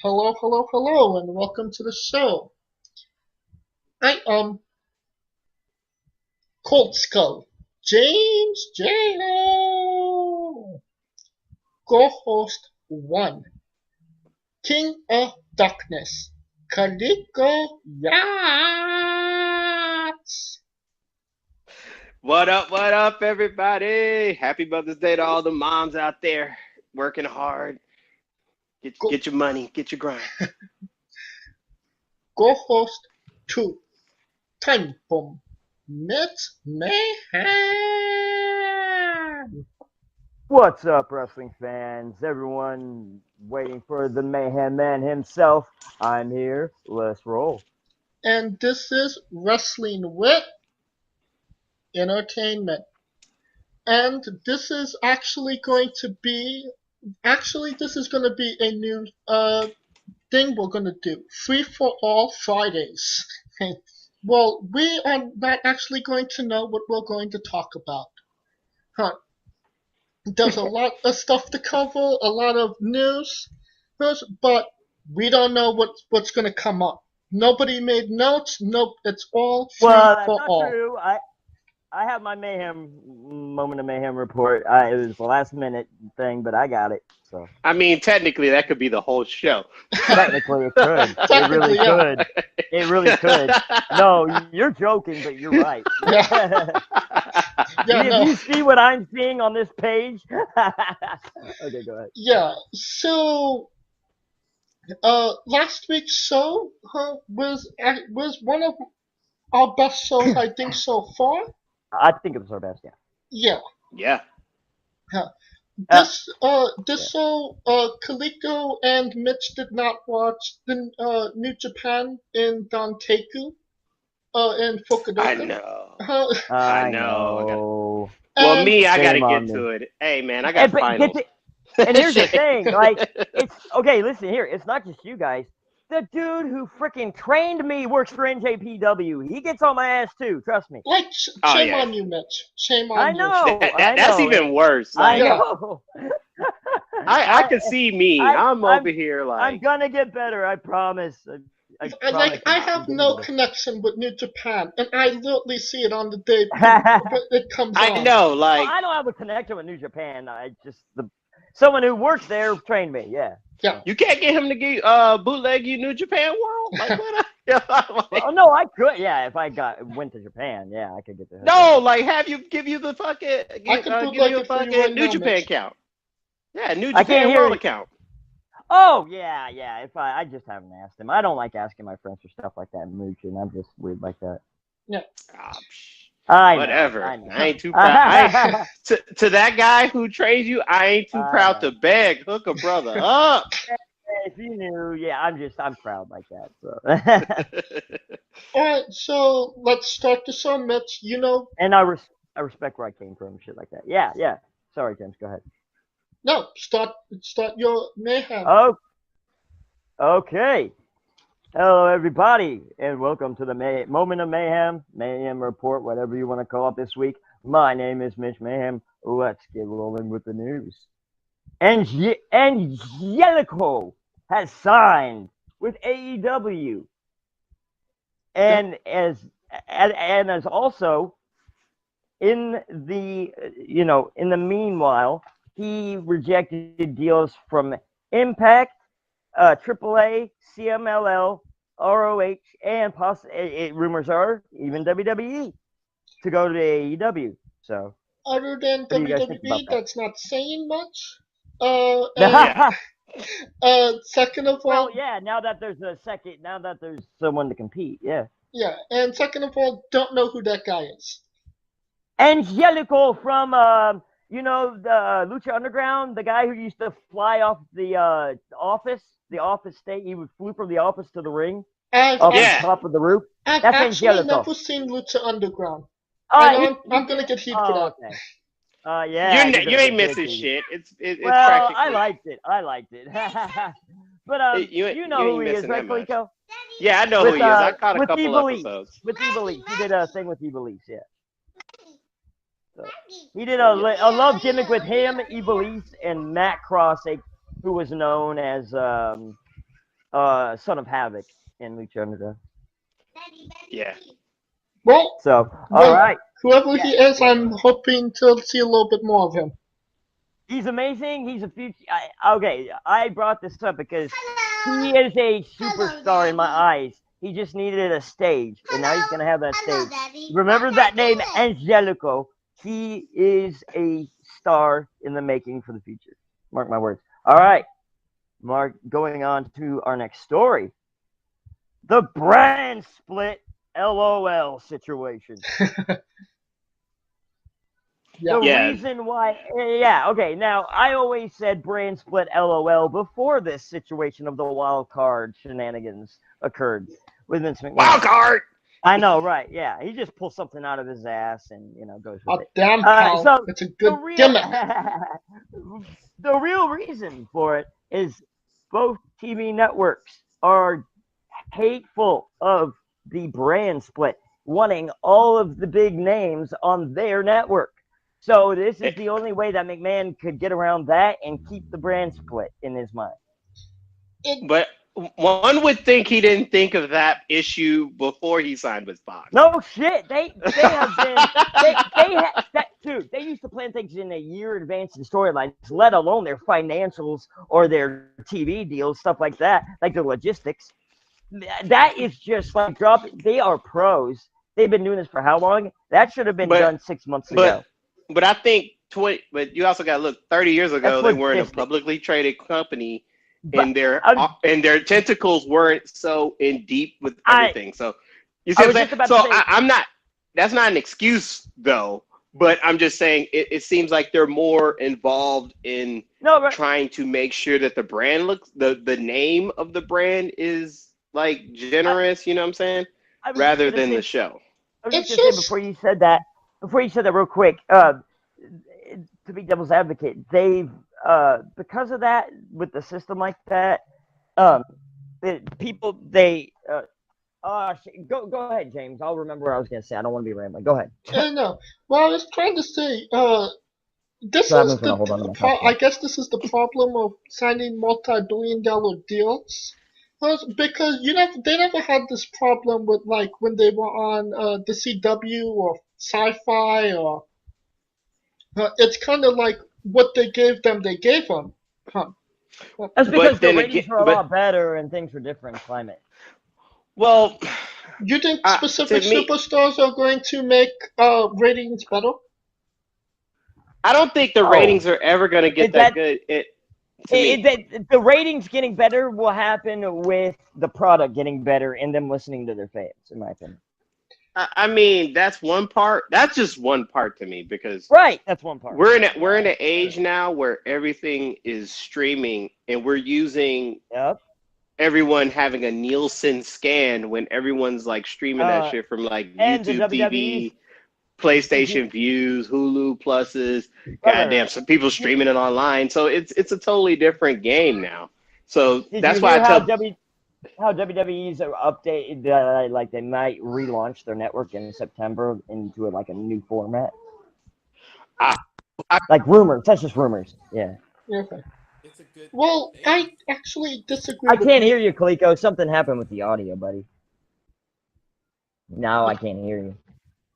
Hello, hello, hello, and welcome to the show. I Cold Skull, James J.O. Co-host 1, King of Darkness, Coleco Yachts. What up, everybody? Happy Mother's Day to all the moms out there working hard. Go, Get your money, get your grind. Co-host 2, Time Bomb, Mitch Mayhem. What's up, wrestling fans? Everyone waiting for the Mayhem Man himself. I'm here. Let's roll. And this is Wrestling with Entertainment. And this is actually going to be this is going to be a new thing we're going to do. Free for all Fridays. Well, we are not actually going to know what we're going to talk about. Huh. There's a lot of stuff to cover, a lot of news, but we don't know what's going to come up. Nobody made notes. Nope, it's all free Well, that's for not all. true. I have my moment of mayhem report. It was a last minute thing, but I got it. So I mean, technically, that could be the whole show. technically, it could. It really yeah. could. It really could. No, you're joking, but you're right. Yeah, no. You see what I'm seeing on this page? Okay, go ahead. Yeah, so last week's show was one of our best shows, I think, so far. I think it was our best, yeah. Yeah. Yeah. This show, Coleco and Mitch did not watch the New Japan in Danteku in Fukuoka. I know. I know. know. Well, me, I gotta Shame on get me. to it. Hey, man, I got But finals. and here's the thing, like, it's okay. Listen here, it's not just you guys. The dude who freaking trained me works for NJPW. He gets on my ass too. Trust me. Like, shame on you, Mitch. Shame on I you. know. That's even worse. I Like, know. I can see me. I'm over here like. I'm gonna get better. I promise. I Like, I have no connection with New Japan, and I literally see it on the day it comes on. I know, like. I don't have a connection with New Japan. I just someone who works there trained me. Yeah. Yeah. You can't get him to get bootleg you New Japan World. Like what? Well, no, I could. Yeah, if I went to Japan, yeah, I could get there. No, like have you give you the fucking give you a fucking right New now, Japan Mitch. account. Yeah, New I can't Japan hear World you. account. Oh yeah. If I just haven't asked him. I don't like asking my friends for stuff like that, Mooch, and I'm just weird like that. Yeah. Whatever. I know. I ain't too proud. To that guy who trains you, I ain't too proud to beg. Hook a brother up. If you knew, yeah, I'm proud like that. So. Alright, so let's start the show, Mitch. You know. And I respect where I came from, shit like that. Yeah. Sorry, James. Go ahead. No, start your mayhem. Oh. Okay. Hello, everybody, and welcome to the Moment of Mayhem Report, whatever you want to call it this week. My name is Mitch Mayhem. Let's get rolling with the news. Angelico has signed with AEW, and as also in the meanwhile, he rejected deals from Impact, AAA, CMLL, ROH, and rumors are even WWE to go to AEW. So, other than what do you guys think about WWE, that? that's not saying much. Second of all, well, yeah. Now that there's someone to compete, yeah. Yeah, and second of all, don't know who that guy is. Angelico from the Lucha Underground, the guy who used to fly off the office state. He flew from the office to the ring off the top of the roof. I've That's actually Angelico. never seen Lucha Underground. I'm gonna get heat for that. Okay. Yeah. You ain't missing shit. It's well, practically. I liked it. But you know who he is, right, Coleco? Yeah, I know who he is. I caught a couple episodes. With Evilise. He did a thing with Evilise, yeah. So, he did a love gimmick with him, Evilise, and Matt Cross, who was known as Son of Havoc in Lucha Underground. Yeah. Well, So, all right. whoever he is, I'm hoping to see a little bit more of him. He's amazing. He's a future. I brought this up because he is a superstar in my eyes. He just needed a stage, and now he's gonna have that stage. Remember that name, Angelico. He is a star in the making for the future. Mark my words. All right, Mark. Going on to our next story. The brand split LOL situation. Yeah. The reason why, okay. Now, I always said brand split LOL before this situation of the wild card shenanigans occurred with Vince McMahon. Wild card! I know, right? Yeah, he just pulls something out of his ass and goes with it. Damn, pal. So it's a good gimmick. The real reason for it is both TV networks are hateful of the brand split, wanting all of the big names on their network. So this is the only way that McMahon could get around that and keep the brand split in his mind. But one would think he didn't think of that issue before he signed with Fox. No shit. They have been dude, they used to plan things in a year in advance in storylines, let alone their financials or their TV deals, stuff like that, like the logistics. That is just like they are pros. They've been doing this for how long? That should have been done 6 months ago. But I think but you also got to look 30 years ago they weren't a publicly traded company, and their tentacles weren't so in deep with everything. So you see what I'm saying? So I'm not. That's not an excuse though. But I'm just saying it seems like they're more involved in trying to make sure that the brand looks the name of the brand is like generous. You know what I'm saying? Rather than the show. I was just going to say before you said that real quick, to be devil's advocate, they've because of that, with the system like that, go ahead, James. I'll remember what I was going to say. I don't want to be rambling. Go ahead. No. Well, I was trying to say, this is I guess this is the problem of signing multi-billion-dollar deals. Because they never had this problem with like when they were on the CW or Sci-Fi or it's kind of like what they gave them. Huh. That's because the ratings were a lot better and things were different climate. Well, you think specific superstars are going to make ratings better? I don't think the ratings are ever going to get that good. The ratings getting better will happen with the product getting better and them listening to their fans, in my opinion. I mean, that's one part. That's just one part to me because that's one part. We're in an age now where everything is streaming, and we're using everyone having a Nielsen scan when everyone's like streaming that shit from like YouTube TV, PlayStation Views, Hulu Pluses, goddamn, some people streaming it online. So it's a totally different game now. So that's why I tell how WWE's update like they might relaunch their network in September into like a new format. Like rumors. That's just rumors. Yeah. Okay. Well, I actually disagree. I can't hear you, Coleco. Something happened with the audio, buddy. No, I can't hear you.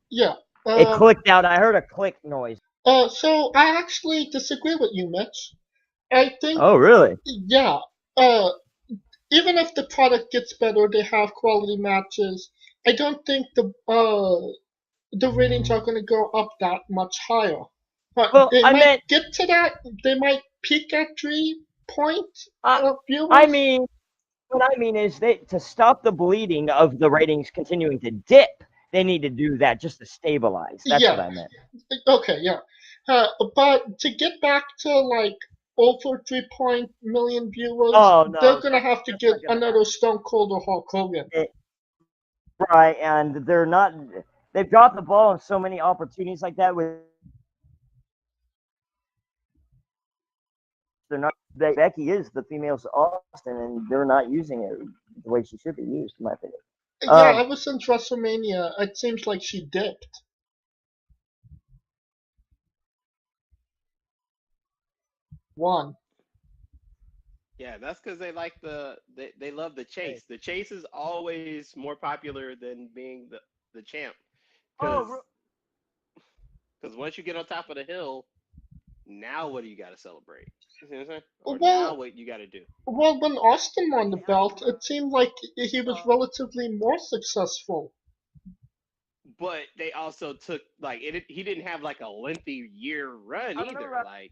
Yeah. It clicked out. I heard a click noise. So I actually disagree with you, Mitch. I think. Oh, really? Yeah. Even if the product gets better, they have quality matches. I don't think the ratings are going to go up that much higher. But they might get to that. They might peak at 3 points of viewers. What I mean is to stop the bleeding of the ratings continuing to dip, they need to do that just to stabilize. That's what I meant. Okay, yeah. But to get back to like over 3 million viewers, they're going to have to get another Stone Cold or Hulk Hogan. Right, and they've dropped the ball on so many opportunities like that with Becky is the female's Austin, and they're not using it the way she should be used, in my opinion. Yeah, ever since WrestleMania, it seems like she dipped. One. Yeah, that's because they like they love the chase. The chase is always more popular than being the champ, because Oh, once you get on top of the hill, now what do you got to celebrate? You see what I'm saying? Or now Well, what you got to do? well, when Austin won the belt, it seemed like he was relatively more successful. But they also took like it. He didn't have like a lengthy year run either. Like,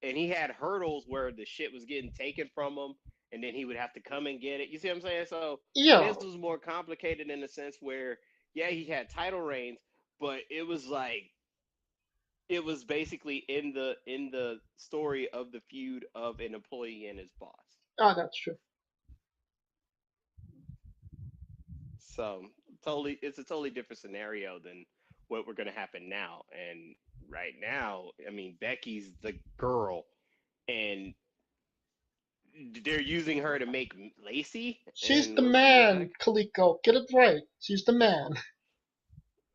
and he had hurdles where the shit was getting taken from him, and then he would have to come and get it. You see what I'm saying? So Yeah. his was more complicated in the sense where, yeah, he had title reigns, but it was like it was basically in the story of the feud of an employee and his boss. Oh, that's true. So it's a totally different scenario than what we're gonna happen now. And right now, I mean, Becky's the girl, and they're using her to make Lacey. She's And the we'll see man, Coleco. Get it right. She's the man.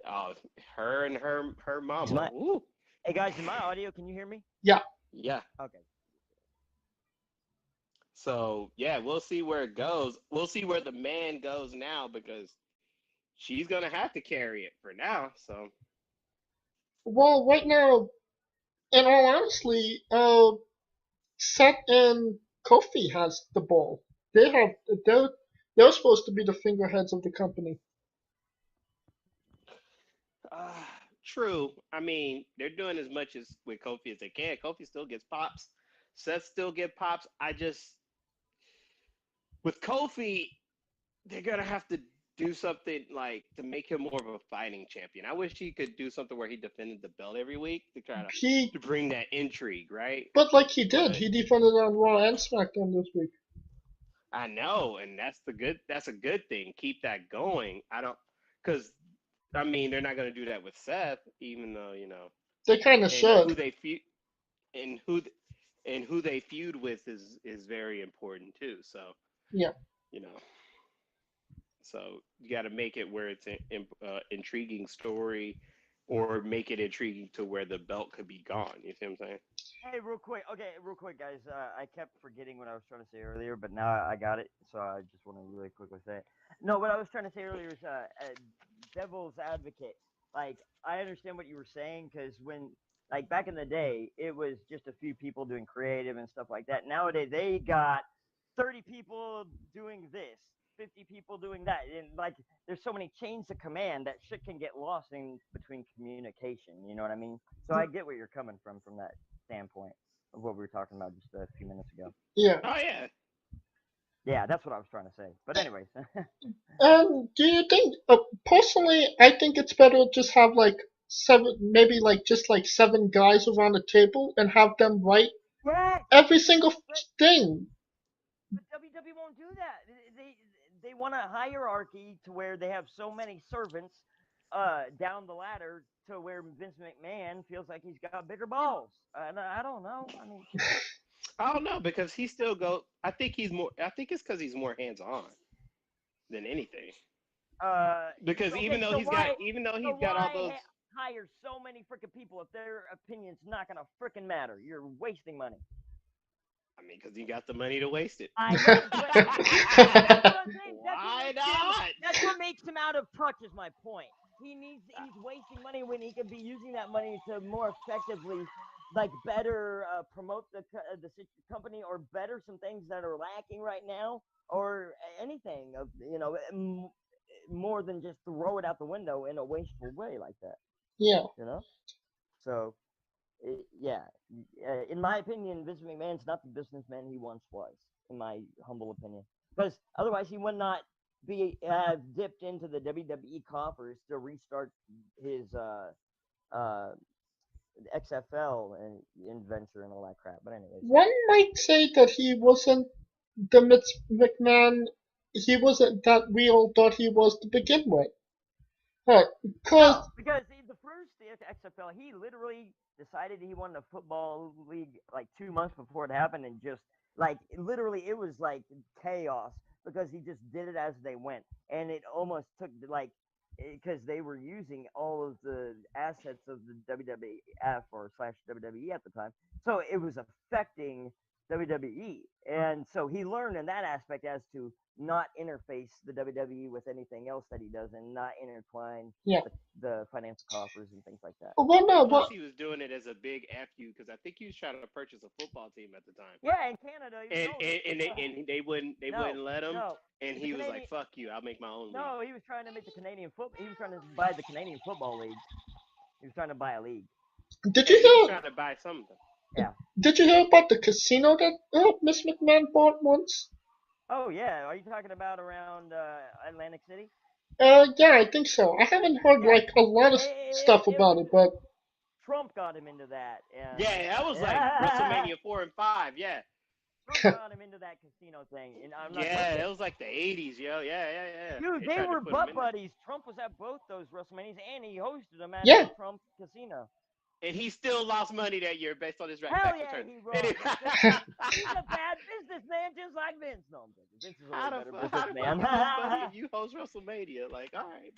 Oh, her and her mama. Ooh. Hey guys, in my audio, can you hear me? Yeah. Yeah. Okay. So yeah, we'll see where it goes. We'll see where the man goes now, because she's gonna have to carry it for now. So. Well, right now, in all honesty, Seth and Kofi has the ball. They're they're supposed to be the figureheads of the company. Uh, True. I mean, they're doing as much as with Kofi as they can. Kofi still gets pops. Seth still get pops. I just with Kofi, they're gonna have to do something like to make him more of a fighting champion. I wish he could do something where he defended the belt every week to try He, to bring that intrigue, right? but like he did, But he defended on Raw and SmackDown this week. I know, and that's a good thing. Keep that going. I don't because I mean they're not gonna do that with Seth, even though They kind of and who should. they feud and who they feud with is very important too. So Yeah. you know, so you got to make it where it's an intriguing story, or make it intriguing to where the belt could be gone. You see what I'm saying? Hey, real quick. Okay, real quick, guys. I kept forgetting what I was trying to say earlier, but now I got it. So I just want to really quickly say it. No, what I was trying to say earlier is devil's advocate. Like, I understand what you were saying, because when, like, back in the day, it was just a few people doing creative and stuff like that. Nowadays, they got 30 people doing this, 50 people doing that. And, like, there's so many chains of command that shit can get lost in between communication. You know what I mean? So I get where you're coming from that standpoint of what we were talking about just a few minutes ago. Yeah. Oh yeah. Yeah, that's what I was trying to say. But anyways. Do you think, personally, I think it's better to just have like seven, maybe like just like seven guys around the table and have them write Yes, every single thing. but WWE won't do that. They want a hierarchy to where they have so many servants down the ladder to where Vince McMahon feels like he's got bigger balls. And I don't know. I mean, I don't know, because he still go. I think he's more. I think it's because he's more hands on than anything. Because okay, so even though he's got all why those. hire so many freaking people if their opinion's not gonna freaking matter? You're wasting money. I mean, because he got the money to waste it. I know, but that's what I'm saying. Why not? That's what makes him out of touch. Is my point. He's wasting money when he could be using that money to more effectively, like, better promote the company, or better some things that are lacking right now, or anything of more than just throw it out the window in a wasteful way like that. Yeah. So yeah, in my opinion, Vince McMahon's not the businessman he once was, in my humble opinion. Because otherwise, he would not be dipped into the WWE coffers to restart his XFL and venture and all that crap. But anyways, One might say that he wasn't the McMahon. He wasn't that we all thought he was to begin with. Because no, because the first XFL, he literally decided he wanted a football league like 2 months before it happened, and just like literally, it was like chaos because he just did it as they went, and it almost took like because they were using all of the assets of the WWF or slash WWE at the time, so it was affecting WWE. And so he learned in that aspect as to not interface the WWE with anything else that he does and not intertwine the financial coffers and things like that. Well, no, plus he was doing it as a big F you because I think he was trying to purchase a football team at the time. Yeah, in Canada. And they wouldn't let him. No. And he was like, "Fuck you, I'll make my own league." No, he was trying to make the Canadian football. He was trying to buy the Canadian Football League. He was trying to buy a league. Did you hear? He was trying to buy something. Yeah. Did you hear about the casino that Miss McMahon bought once? Oh yeah, are you talking about around Atlantic City? Yeah, I think so. I haven't heard like a lot of stuff about it, but Trump got him into that. And, that was like WrestleMania 4 and 5. Yeah. Trump got him into that casino thing. And I'm not it was like the 80s, yo. Yeah. Dude, they were butt buddies. Trump was at both those WrestleManias, and he hosted them at Trump Casino. And he still lost money that year based on his Hell tax yeah, return. He wrong. He's a bad businessman just like Vince. No, I'm joking. Vince is a better businessman. How you host WrestleMania? Like, all right,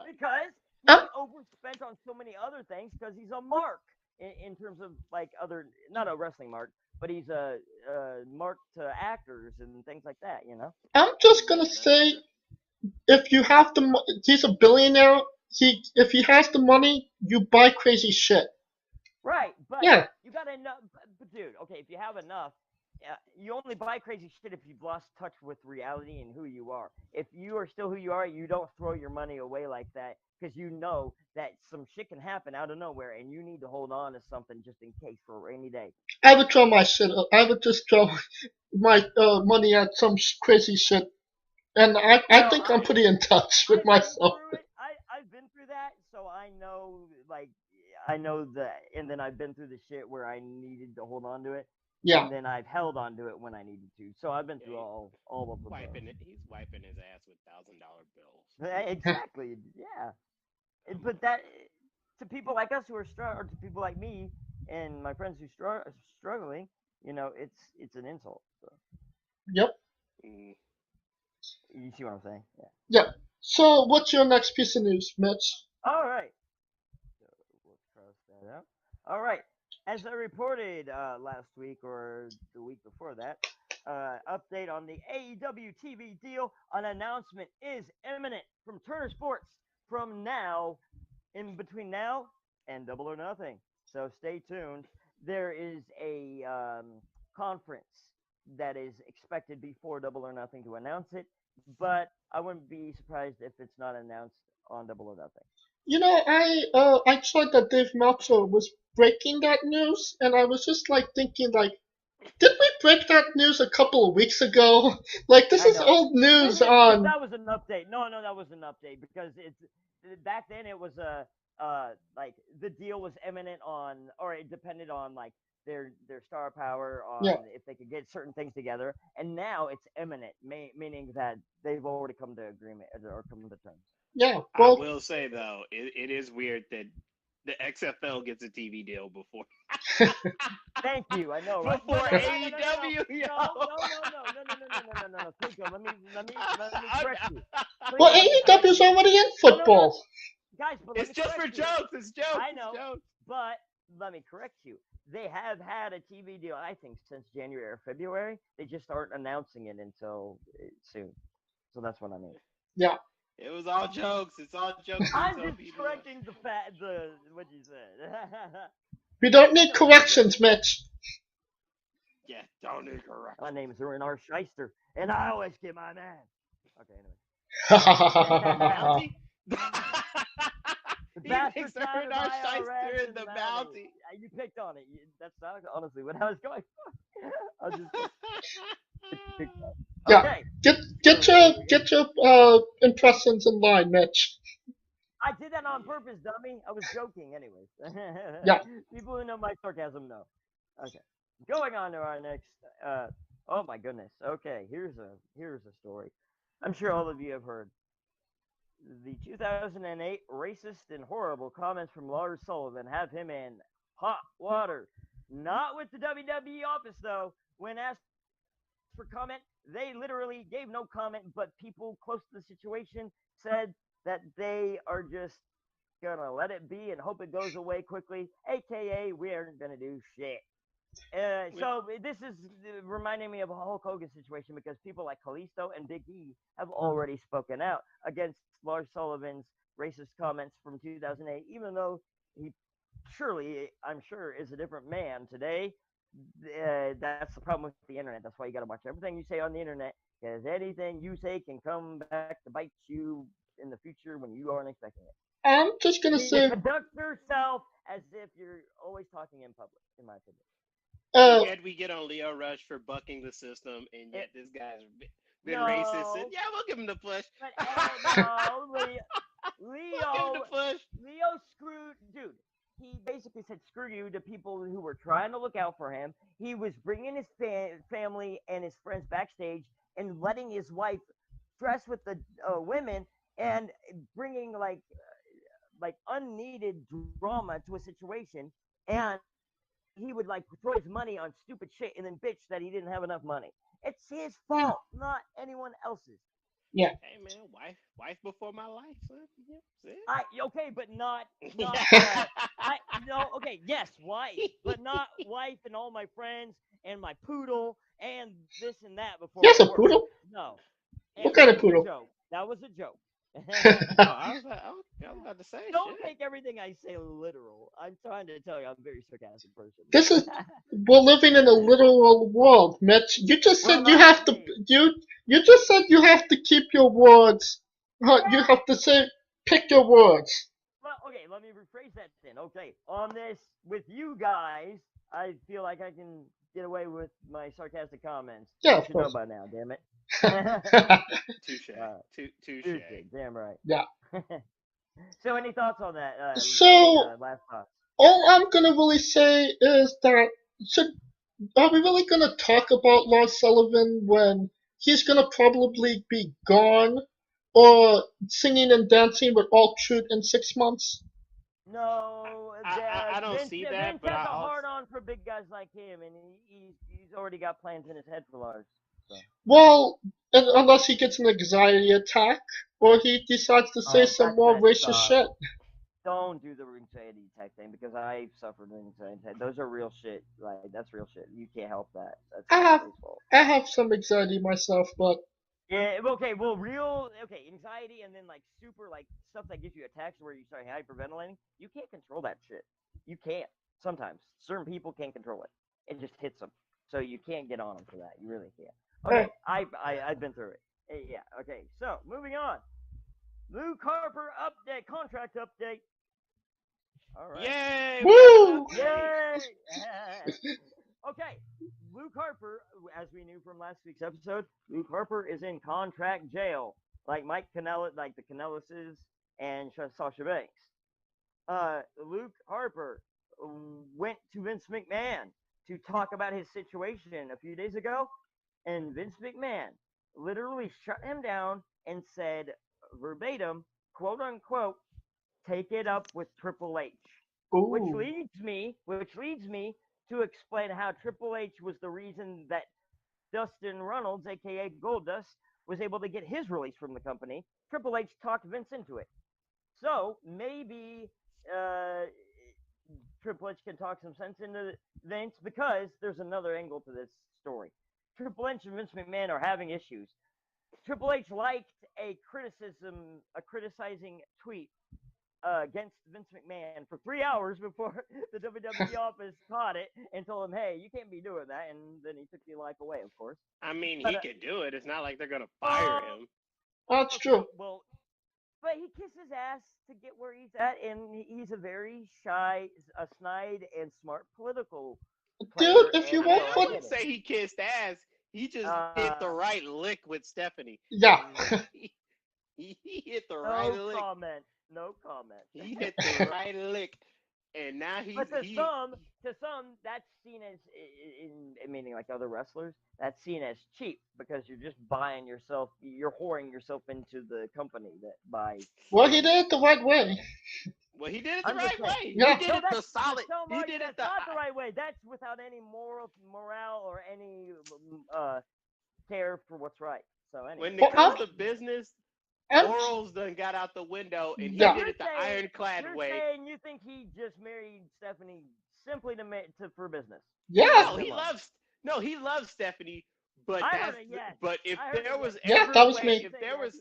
because he overspent on so many other things because he's a mark in terms of like other, not a wrestling mark, but he's a mark to actors and things like that, you know? I'm just going to say, if you have he's a billionaire, if he has the money, you buy crazy shit. Right, but you got enough. But dude, okay, if you have enough, you only buy crazy shit if you've lost touch with reality and who you are. If you are still who you are, you don't throw your money away like that because you know that some shit can happen out of nowhere and you need to hold on to something just in case for a rainy day. I would throw my shit. I would just throw my money at some crazy shit, and I think I'm pretty in touch with myself. I've been through that, so I know I know that, and then I've been through the shit where I needed to hold on to it. Yeah. And then I've held on to it when I needed to. So I've been through all of them. He's wiping his ass with $1,000 bills. Exactly. Yeah. But that, to people like us who are or to people like me and my friends who are struggling, you know, it's an insult. So. Yep. You see what I'm saying? Yeah. Yep. So what's your next piece of news, Mitch? All right. So we'll cross that out. All right. As I reported last week or the week before that, update on the AEW TV deal. An announcement is imminent from Turner Sports from now, in between now and Double or Nothing. So stay tuned. There is a conference that is expected before Double or Nothing to announce it, but I wouldn't be surprised if it's not announced on Double or Nothing. You know, I saw that Dave Meltzer was breaking that news, and I was just like thinking, like, did we break that news a couple of weeks ago? Like, this is old news on. That was an update. No, that was an update because it's back then it was like the deal was imminent on, or it depended on like their star power on if they could get certain things together, and now it's imminent, meaning that they've already come to agreement or come to terms. Yeah, well, I will say though, it is weird that the XFL gets a TV deal before. Thank you. I know, right? Before AEW. No. Please go. Let me correct you. Well, AEW is already in football. Guys, but it's just for jokes. It's jokes. I know, jokes. But let me correct you. They have had a TV deal, I think, since January or February. They just aren't announcing it until soon. So that's what I mean. Yeah. It was all jokes. It's all jokes. I'm just correcting what you said. We don't need corrections, Mitch. Yeah, don't need corrections. My name is Renar Shyster, and I always get my man. Okay, anyway. The bastard sound of Shyster and the Bounty. You picked on it. That's not honestly what I was going for. I was just. Yeah. Okay. Get your impressions in line, Mitch. I did that on purpose, dummy. I was joking, anyways. Yeah. People who know my sarcasm know. Okay. Going on to our next. Oh my goodness. Okay. Here's a story. I'm sure all of you have heard. The 2008 racist and horrible comments from Lars Sullivan have him in hot water. Not with the WWE office, though. When asked for comment, they literally gave no comment, but people close to the situation said that they are just gonna let it be and hope it goes away quickly, aka we aren't gonna do shit. So this is reminding me of a Hulk Hogan situation because people like Kalisto and Big E have already spoken out against Lars Sullivan's racist comments from 2008, even though he surely, I'm sure, is a different man today. That's the problem with the internet. That's why you got to watch everything you say on the internet, because anything you say can come back to bite you in the future when you aren't expecting it. I'm just gonna say, conduct yourself as if you're always talking in public, in my opinion. Yet we get on Leo Rush for bucking the system, and yet this guy's been racist. And, yeah, we'll give him the push. But no, Leo screwed, dude. He basically said screw you to people who were trying to look out for him. He was bringing his family and his friends backstage and letting his wife dress with the women and bringing like unneeded drama to a situation, and he would like throw his money on stupid shit and then bitch that he didn't have enough money. It's his fault, not anyone else's. Yeah. Hey man, wife before my life, son. Okay, but not okay, yes, wife, but not wife and all my friends and my poodle and this and that before. Yes, a poodle. No. What kind of poodle? That was a joke. I was about to say. Don't take everything I say literal. I'm trying to tell you, I'm a very sarcastic person. We're living in a literal world, Mitch. You just said you have to. You just said you have to keep your words. You have to pick your words. Well, okay, let me rephrase that then. Okay, on this with you guys, I feel like I can get away with my sarcastic comments. Yeah, you should know by now, damn it. Touche. Touche. Damn right. Yeah. So, any thoughts on that? Last thoughts. All I'm gonna really say is that are we really gonna talk about Lars Sullivan when he's gonna probably be gone, or singing and dancing with All Truth in 6 months? No, I don't see that. Vince but has a hard on for big guys like him, and he's already got plans in his head for Lars. So. Well, unless he gets an anxiety attack, or he decides to say some more racist shit. Don't do the anxiety attack thing, because I suffered an anxiety attack. Those are real shit. Like, that's real shit. You can't help that. That's I have some anxiety myself, but yeah, okay, anxiety and then like super like stuff that gives you attacks where you start hyperventilating. You can't control that shit. You can't. Sometimes certain people can't control it. It just hits them. So you can't get on them for that. You really can't. Okay, I've been through it. Yeah. Okay. So moving on. Luke Harper update, contract update. All right. Yay! Woo! Yay! Okay, Luke Harper, as we knew from last week's episode, Luke Harper is in contract jail, like Mike Kanellis, like the Kanellises and Sasha Banks. Luke Harper went to Vince McMahon to talk about his situation a few days ago, and Vince McMahon literally shut him down and said verbatim, quote unquote, take it up with Triple H. Ooh. Which leads me to explain how Triple H was the reason that Dustin Runnels, aka Goldust, was able to get his release from the company. Triple H talked Vince into it. So maybe Triple H can talk some sense into Vince, because there's another angle to this story. Triple H and Vince McMahon are having issues. Triple H liked a criticizing tweet against Vince McMahon for 3 hours before the WWE office caught it and told him, hey, you can't be doing that. And then he took the life away, of course. I mean, he could do it. It's not like they're going to fire him. That's true. Well, but he kissed his ass to get where he's at, and he's a very shy, snide, and smart political player. Dude, if you won't I wouldn't say he kissed ass. He just hit the right lick with Stephanie. Yeah. He hit the right lick. No comment. He hit the right lick, and now he's. But to some, that's seen as, meaning like other wrestlers, that's seen as cheap, because you're just buying yourself, you're whoring yourself into the company by. Well, he did it the right way. Well, he did it the right way. Yeah. He did it the solid. He did it not the right way. That's without any morale or any care for what's right. So anyway. When it comes to business, morals done got out the window, and he did it the ironclad way. You're saying you think he just married Stephanie simply for business. Yeah. He loves Stephanie, but yes. but if there was yeah, that was me. if there was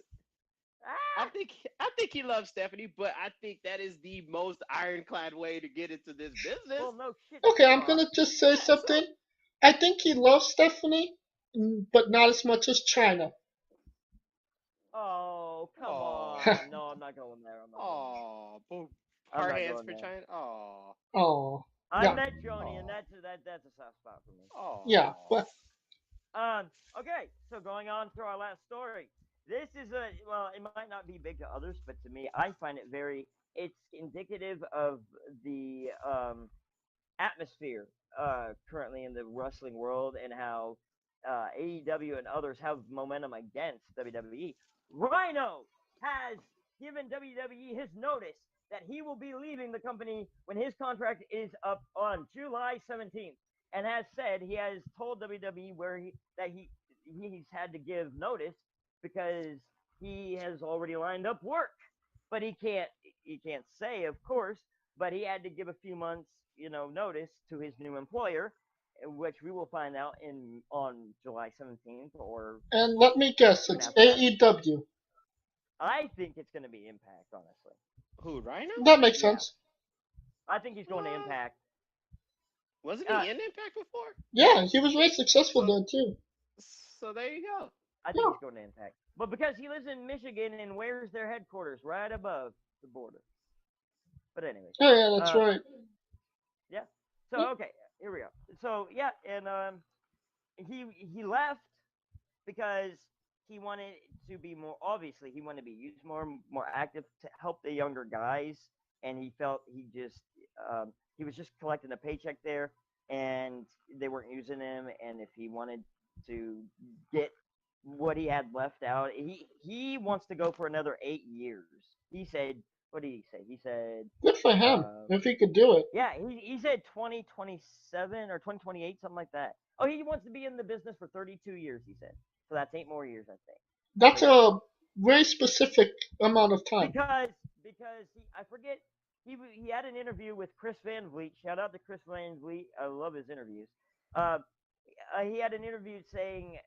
I think he loves Stephanie, but I think that is the most ironclad way to get into this business. Well, no shit. Okay, I'm gonna just say something. So, I think he loves Stephanie, but not as much as China. Oh, come on. No, I'm not going there. Hard hands for China. Oh. I met Joni, and that's a soft spot for me. Yeah. But... Okay, so going on to our last story. This is it might not be big to others, but to me, I find it it's indicative of the atmosphere currently in the wrestling world and how AEW and others have momentum against WWE. Rhino has given WWE his notice that he will be leaving the company when his contract is up on July 17th, and has said he has told WWE that he's had to give notice because he has already lined up work, but he can't say, of course, but he had to give a few months, notice to his new employer, which we will find out on July 17th or. And let me guess, it's AEW. I think it's going to be Impact, honestly. Who, Rhino? That makes sense. I think he's going to Impact. Wasn't he in Impact before? Yeah, he was very successful there too. So there you go. I think he's going to Impact. But because he lives in Michigan and where's their headquarters? Right above the border. But anyway. Oh, yeah, that's right. Yeah. So, okay, here we go. So, yeah, and he left because he wanted to be more, obviously, he wanted to be used more active to help the younger guys, and he felt he was just collecting a paycheck there, and they weren't using him, and if he wanted to get what he had left out, he wants to go for another 8 years. He said, what did he say? He said, good for him, if he could do it. Yeah, he said 2027 or 2028, something like that. Oh, he wants to be in the business for 32 years, he said. So that's 8 more years, I think. That's a very specific amount of time. Because I forget, he had an interview with Chris Van Vliet. Shout out to Chris Van Vliet. I love his interviews. He had an interview saying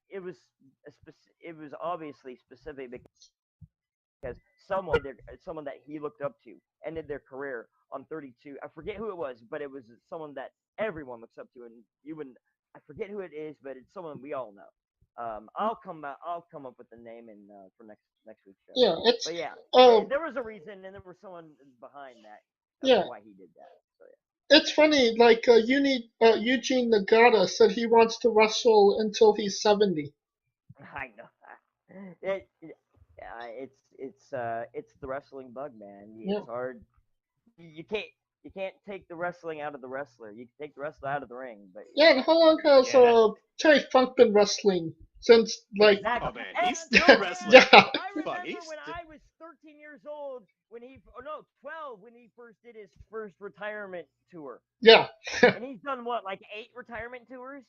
it was obviously specific because someone that he looked up to ended their career on 32. I forget who it was, but it was someone that everyone looks up to, and I forget who it is, but it's someone we all know. I'll come up with the name for next week's show. Yeah, there was a reason, and there was someone behind that. Why he did that. So yeah. It's funny, like Eugene Nagata said he wants to wrestle until he's 70. I know. It's the wrestling bug, man. It's hard. You can't take the wrestling out of the wrestler. You can take the wrestler out of the ring, but and how long has Terry Funk been wrestling? Since like oh man, he's still wrestling. Yeah. I remember when I was 13 years old 12 when he first did his first retirement tour. Yeah. And he's done what, like 8 retirement tours?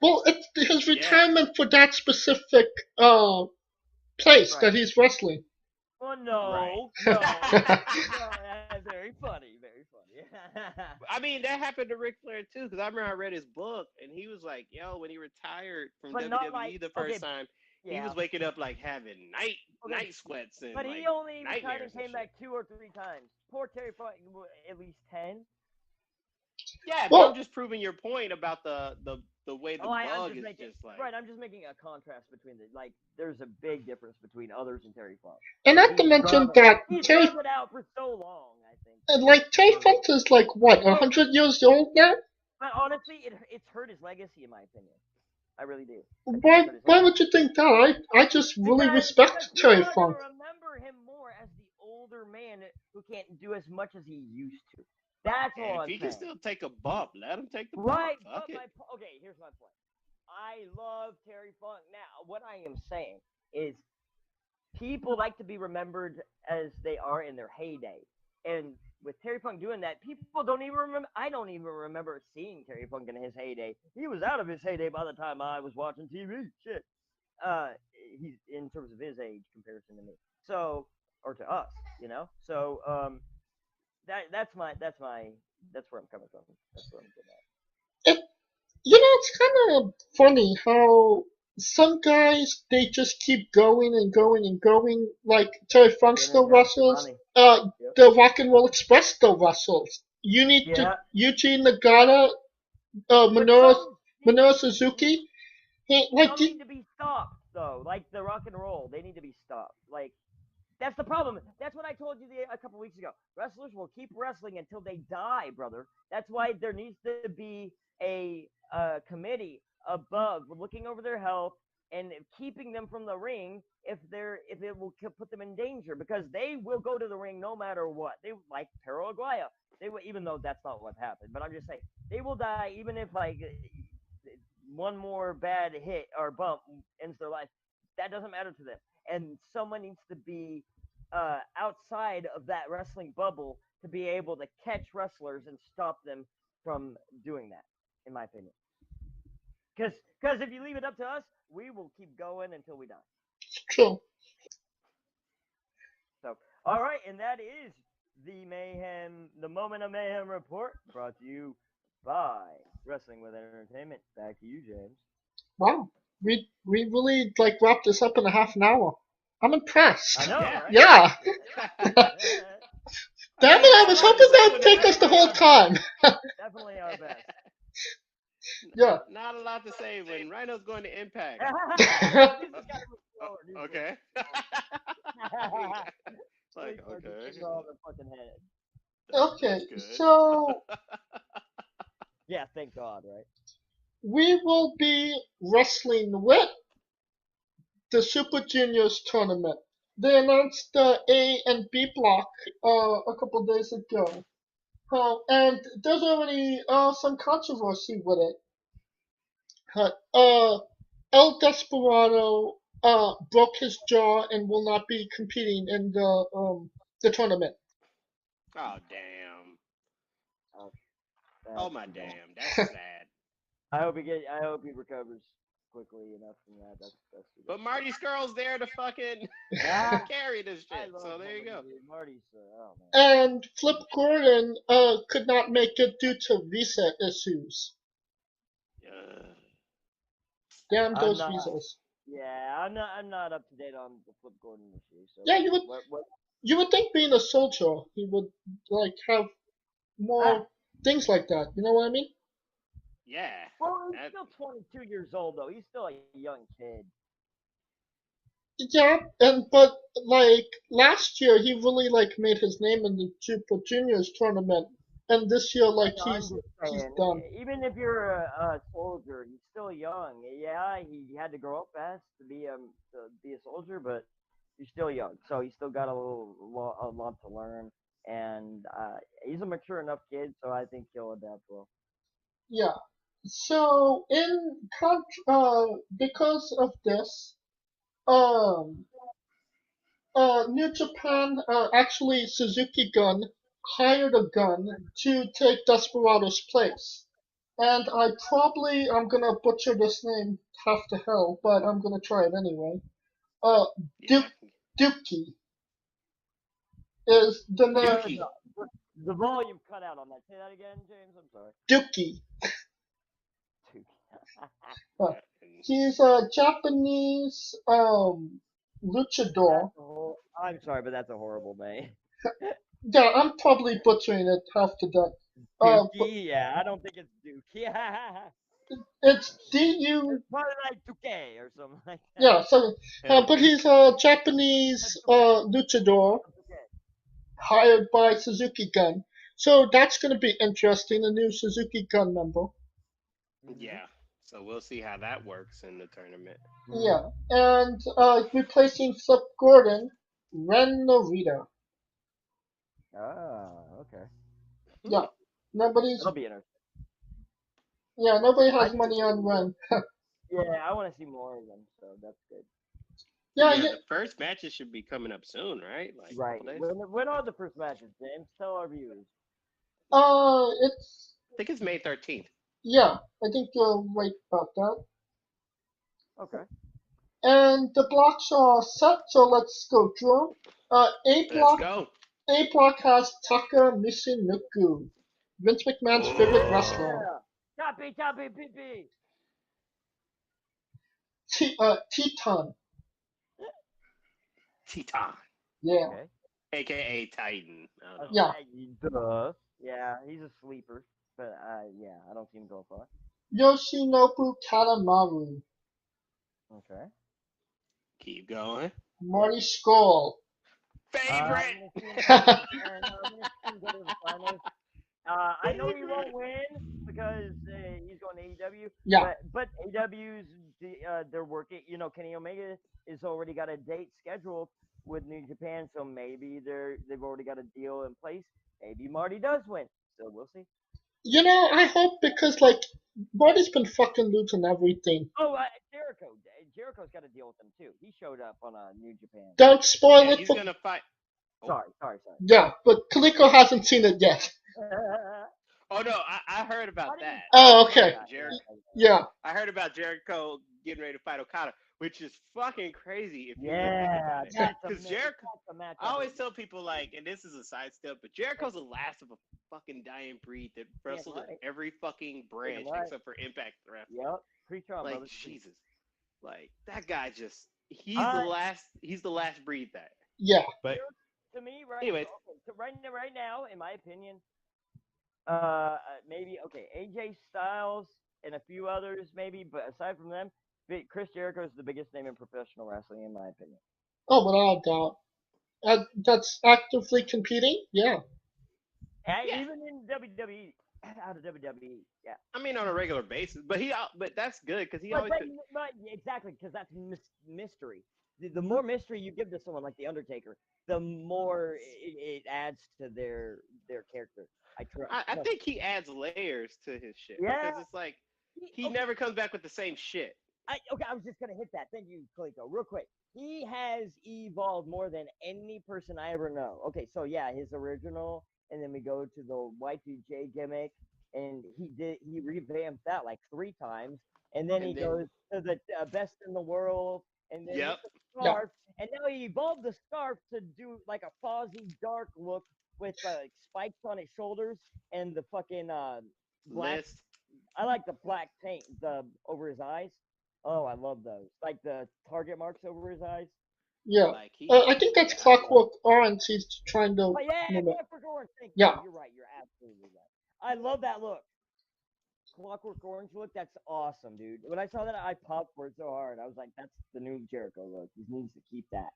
Well, it's his retirement for that specific place that he's wrestling. Oh no, right. no, very funny. I mean, that happened to Ric Flair too, because I remember I read his book, and he was like, "Yo, when he retired from WWE the first time, he was waking up like having night sweats and but he only retired and came back 2 or 3 times. Poor Terry Funk, at least 10. Yeah, but I'm just proving your point about the way the bug is just like. Right, I'm just making a contrast between there's a big difference between others and Terry Funk. And not to mention that Terry been out for so long, I think. And like Terry Funk is like what, 100 years old now? But honestly, it's hurt his legacy, in my opinion. I really do. Why would you think that? I just really respect Terry Funk. I remember him more as the older man who can't do as much as he used to. That's all I'm saying. If he can still take a bump, let him take the bump. Right, Fuck it. Okay, here's my point. I love Terry Funk. Now, what I am saying is people like to be remembered as they are in their heyday. And with Terry Funk doing that, people don't even remember. I don't even remember seeing Terry Funk in his heyday. He was out of his heyday by the time I was watching TV. Shit. He's in terms of his age comparison to me. So, or to us, So, that's where I'm coming from. That's where I'm getting at. It's kind of funny how some guys they just keep going and going and going. Like Terry Funk still wrestles. The Rock and Roll Express still wrestles. You need to Yuji Nagata, Minoru Suzuki. They need to be stopped though. Like the Rock and Roll, they need to be stopped. Like that's the problem. That's what I told you a couple weeks ago. Wrestlers will keep wrestling until they die, brother. That's why there needs to be a committee above looking over their health and keeping them from the ring if it will put them in danger, because they will go to the ring no matter what. They like Perro Aguayo. They will, even though that's not what happened, but I'm just saying they will die even if like one more bad hit or bump ends their life. That doesn't matter to them. And someone needs to be outside of that wrestling bubble to be able to catch wrestlers and stop them from doing that, in my opinion. Because if you leave it up to us, we will keep going until we die. True. So, all right, and that is the Moment of Mayhem report, brought to you by Wrestling with Entertainment. Back to you, James. Wow, we really wrapped this up in a half an hour. I'm impressed. I know, right? Yeah. Damn it, I was hoping that would take us the whole time. Definitely our best. Yeah. Not a lot to say when Rhino's going to Impact. Okay. Okay, so yeah, thank God, right? We will be wrestling with the Super Juniors tournament. They announced the A and B block a couple days ago. And there's already some controversy with it. El Desperado broke his jaw and will not be competing in the tournament. Oh damn! Oh my damn! That's sad. I hope he recovers quickly enough from that. That's but Marty Skrull's there to fucking carry this shit. So there you go. Marty's man. And Flip Gordon could not make it due to visa issues. Damn those visas. Yeah, I'm not up to date on the Flip Gordon issue. So yeah, you would think being a soldier he would have more things like that. You know what I mean? Yeah. Well, he's still 22 years old though. He's still a young kid. Yeah, but last year he really made his name in the Super Juniors tournament, and this year he's done. Even if you're a soldier, he's still young. Yeah, he had to grow up fast to be a soldier, but he's still young, so he's still got a lot to learn, and he's a mature enough kid, so I think he'll adapt well. Yeah. So because of this, New Japan, actually Suzuki Gun hired a gun to take Desperado's place. And I'm gonna butcher this name half to hell, but I'm gonna try it anyway. Dookie is the name. The volume cut out on that. Say that again, James. I'm sorry. Dookie. He's a Japanese luchador. I'm sorry, but that's a horrible name. Yeah, I'm probably butchering it half to death. Dookie, yeah, I don't think it's Dookie. It's D-U... Probably like Duque or something like that. Yeah, so, but he's a Japanese luchador hired by Suzuki Gun. So that's going to be interesting, a new Suzuki Gun member. Yeah, so we'll see how that works in the tournament. Yeah, and replacing Flip Gordon, Ren Narita. Ah, okay. Yeah, That'll be interesting. Yeah, nobody has money on Ren. Yeah, I want to see more of them, so that's good. Yeah, the first matches should be coming up soon, right? Right. When are the first matches, James? Tell our viewers. I think it's May 13th. Yeah, I think you're right about that. Okay. And the blocks are set, so let's go through. A block. Let's go. A Block has Taka Michinoku, Vince McMahon's favorite wrestler. Choppy, pee. Teton. Teton. Yeah. Okay. AKA Titan. Yeah. Yeah, he's a sleeper. But yeah, I don't see him go far. Yoshinobu Kanemaru. Okay. Keep going. Marty Scurll. Favorite. I know he won't win because he's going to AEW. Yeah. But AEW's they're working. You know, Kenny Omega has already got a date scheduled with New Japan, so maybe they've already got a deal in place. Maybe Marty does win. So we'll see. You know, I hope because like Marty's been fucking losing everything. Oh, Jericho. Jericho's got a deal with them too. He showed up on New Japan. Don't spoil it. He's gonna fight. Sorry. Yeah, but Coleco hasn't seen it yet. Oh no, I heard about that. Oh, okay. Yeah. I heard about Jericho getting ready to fight Okada, which is fucking crazy if you yeah, think about it. Because Jericho, I always tell people like, and this is a side step, but Jericho's the last of a fucking dying breed that wrestled in every fucking branch except for Impact Wrestling. Yep, preach on, like brother. Jesus, like that guy just he's the last breed that. Yeah. But to me, anyways, right now, in my opinion, maybe AJ Styles and a few others maybe, but aside from them, Chris Jericho is the biggest name in professional wrestling in my opinion. Oh, without a doubt. That's actively competing. Yeah. Even in WWE, out of WWE, yeah. I mean, on a regular basis, but that's good because he always. Exactly, because that's mystery. The more mystery you give to someone like the Undertaker, the more it adds to their character. I think he adds layers to his shit. Yeah. Because it's like he never comes back with the same shit. I was just gonna hit that. Thank you, Coleco. Real quick, he has evolved more than any person I ever know. Okay, so yeah, his original, and then we go to the Y2J gimmick, and he revamped that like 3 times, and then he goes to the best in the world, and then the scarf, and now he evolved the scarf to do like a Fozzy dark look with spikes on his shoulders and the fucking black. List. I like the black paint over his eyes. Oh, I love those. Like the target marks over his eyes. Yeah. I think that's Clockwork Orange. He's trying to. Oh, yeah, Clockwork Orange. Yeah. You're right. You're absolutely right. I love that look. Clockwork Orange look. That's awesome, dude. When I saw that, I popped for it so hard. I was like, that's the new Jericho look. He needs to keep that.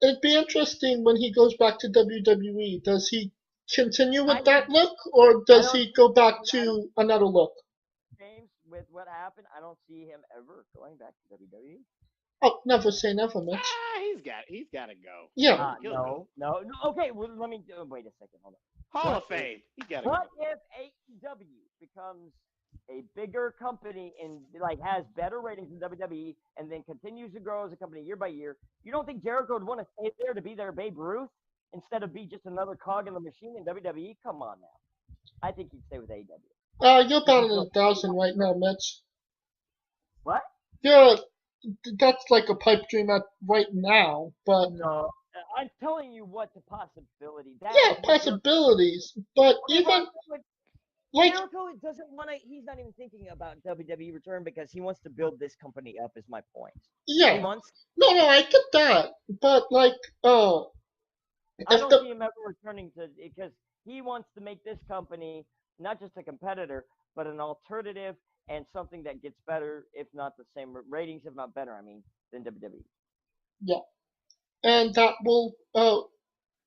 It'd be interesting when he goes back to WWE. Does he continue with that look, or does he go back to another look? James, with what happened, I don't see him ever going back to WWE. Oh, never say never, Mitch. He's got to go. Yeah. No. Okay, well, let me wait a second. Hold on. Hall of Fame. He's got to go. What if AEW becomes a bigger company and like has better ratings than WWE, and then continues to grow as a company year by year? You don't think Jericho would want to stay there to be their Babe Ruth instead of be just another cog in the machine in WWE? Come on now. I think he'd stay with AEW. You're down to 1,000 right now, Mitch. What? That's like a pipe dream right now, but no, I'm telling you what the possibility. Possibilities, but even like Jericho doesn't want to. He's not even thinking about WWE return because he wants to build this company up. Is my point. Yeah. He wants. No, I get that, but like, I don't see him ever returning because he wants to make this company not just a competitor, but an alternative and something that gets better, if not the same ratings, if not better. I mean, than WWE. Yeah, and that will.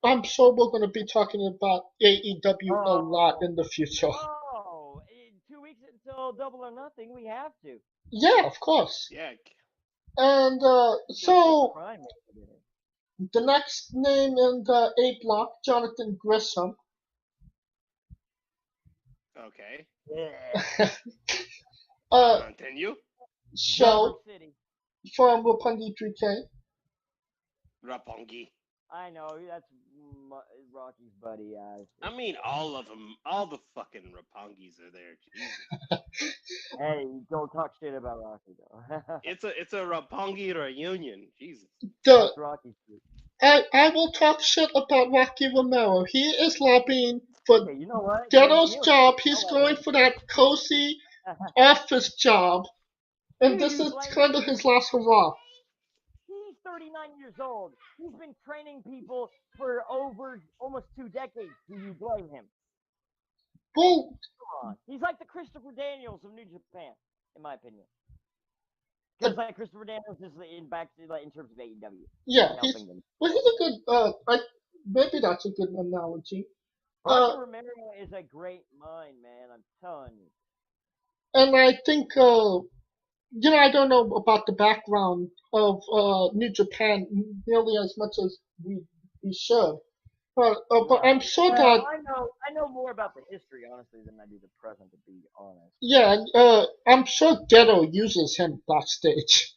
I'm sure we're going to be talking about AEW a lot in the future. Oh, 2 weeks until Double or Nothing, we have to. Yeah, of course. Yeah. And so the next name in the A block, Jonathan Gresham. Okay. Yeah. Continue. So from Roppongi 3K. Roppongi. I know that's Rocky's buddy. I mean, all of them, all the fucking Roppongis are there. Jesus. Hey, don't talk shit about Rocky though. it's a Roppongi reunion. Jesus. The Rocky's I will talk shit about Rocky Romero. He is lobbying for Okay, you know what? Ghetto's You job. He's know going for that cozy office job, and this is kind of his last hurrah. He's 39 years old. He's been training people for over almost 2 decades. Do you blame him? Well, Come on. He's like the Christopher Daniels of New Japan, in my opinion. Just like Christopher Daniels is in terms of AEW. Yeah, he's a good. Maybe that's a good analogy. Rocky Romero is a great mind, man. I'm telling you. And I think, I don't know about the background of New Japan nearly as much as we should. But I'm sure that. I know more about the history, honestly, than I do the present, to be honest. Yeah, I'm sure Ghetto uses him backstage.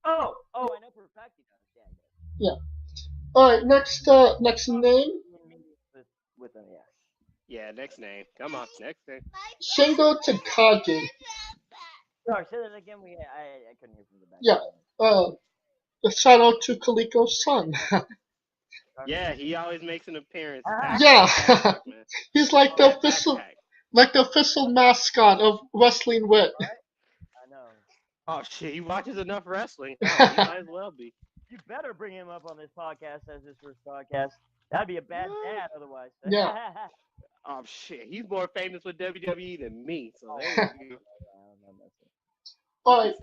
Oh, I know for a fact he does. Yeah. All right, next name. With an S. Yeah, next name. Come on, next name. Shingo Takagi. Sorry, say that again. I couldn't hear from the back. Yeah. Shout out to Coleco's son. Yeah, he always makes an appearance. Yeah. He's like the official mascot of Wrestling Wit. Right? I know. Oh shit, he watches enough wrestling. Oh, he might as well be. You better bring him up on this podcast as his first podcast. That'd be a bad dad otherwise. Yeah. Oh shit, he's more famous with WWE than me. So there you go. All right,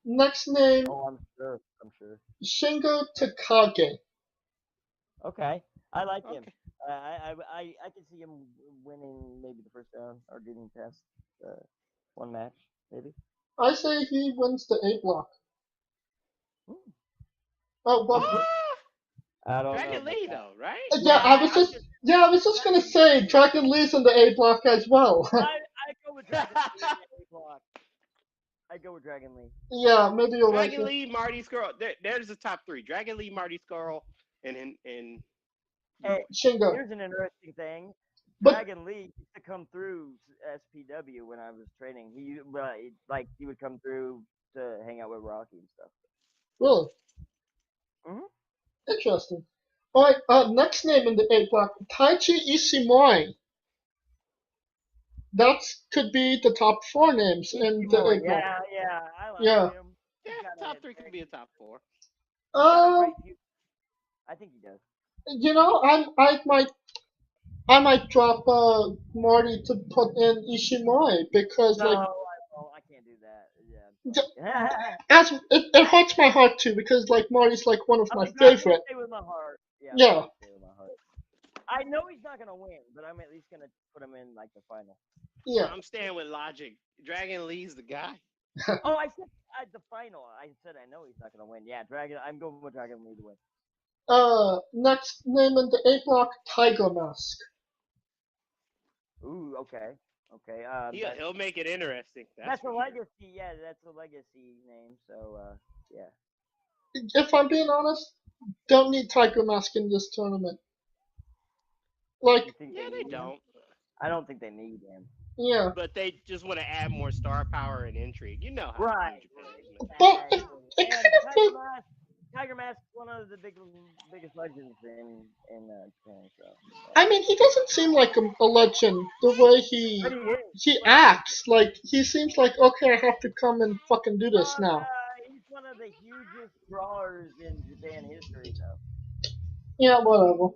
next name. Oh, I'm sure. Shingo Takagi. Okay, I like him. I can see him winning maybe the first round or getting past one match, maybe. I say he wins the A block. Oh well. I don't Dragon know. Lee though, right? Yeah, I was just gonna say Dragon Lee's in the A block as well. I go with Dragon Lee in the A block. I go with Dragon Lee. Yeah, maybe you're right. Dragon Lee, Marty Scurll. There's the top three: Dragon Lee, Marty Scurll, and Shingo. Here's an interesting thing. Dragon Lee used to come through SPW when I was training. He would come through to hang out with Rocky and stuff. Really? Interesting. All right, next name in the A block, Taichi Ishimori. That could be the top 4 names in the A block. Yeah, I like him. Yeah, top 3 could be a top 4. I think he does. I might drop Marty to put in Ishimori because I can't do that. Yeah. It hurts my heart too because Marty's one of my favorite. Stay with my heart. Yeah. I know he's not gonna win, but I'm at least gonna put him in the final. Yeah. I'm staying with logic. Dragon Lee's the guy. I said at the final. I said I know he's not gonna win. Yeah, I'm going with Dragon Lee to win. Next name in the A block, Tiger Mask. Ooh, okay. He'll make it interesting. That's a legacy. Yeah, that's a legacy name. So, yeah. If I'm being honest, don't need Tiger Mask in this tournament. They don't. I don't think they need him. Yeah. But they just want to add more star power and intrigue. You know how. Right. But it kind of Tiger Mask is one of the biggest legends in Japan. So. I mean, he doesn't seem like a legend the way he acts. He seems like, okay, I have to come and fucking do this now. He's one of the hugest drawers in Japan history, though. Yeah, whatever.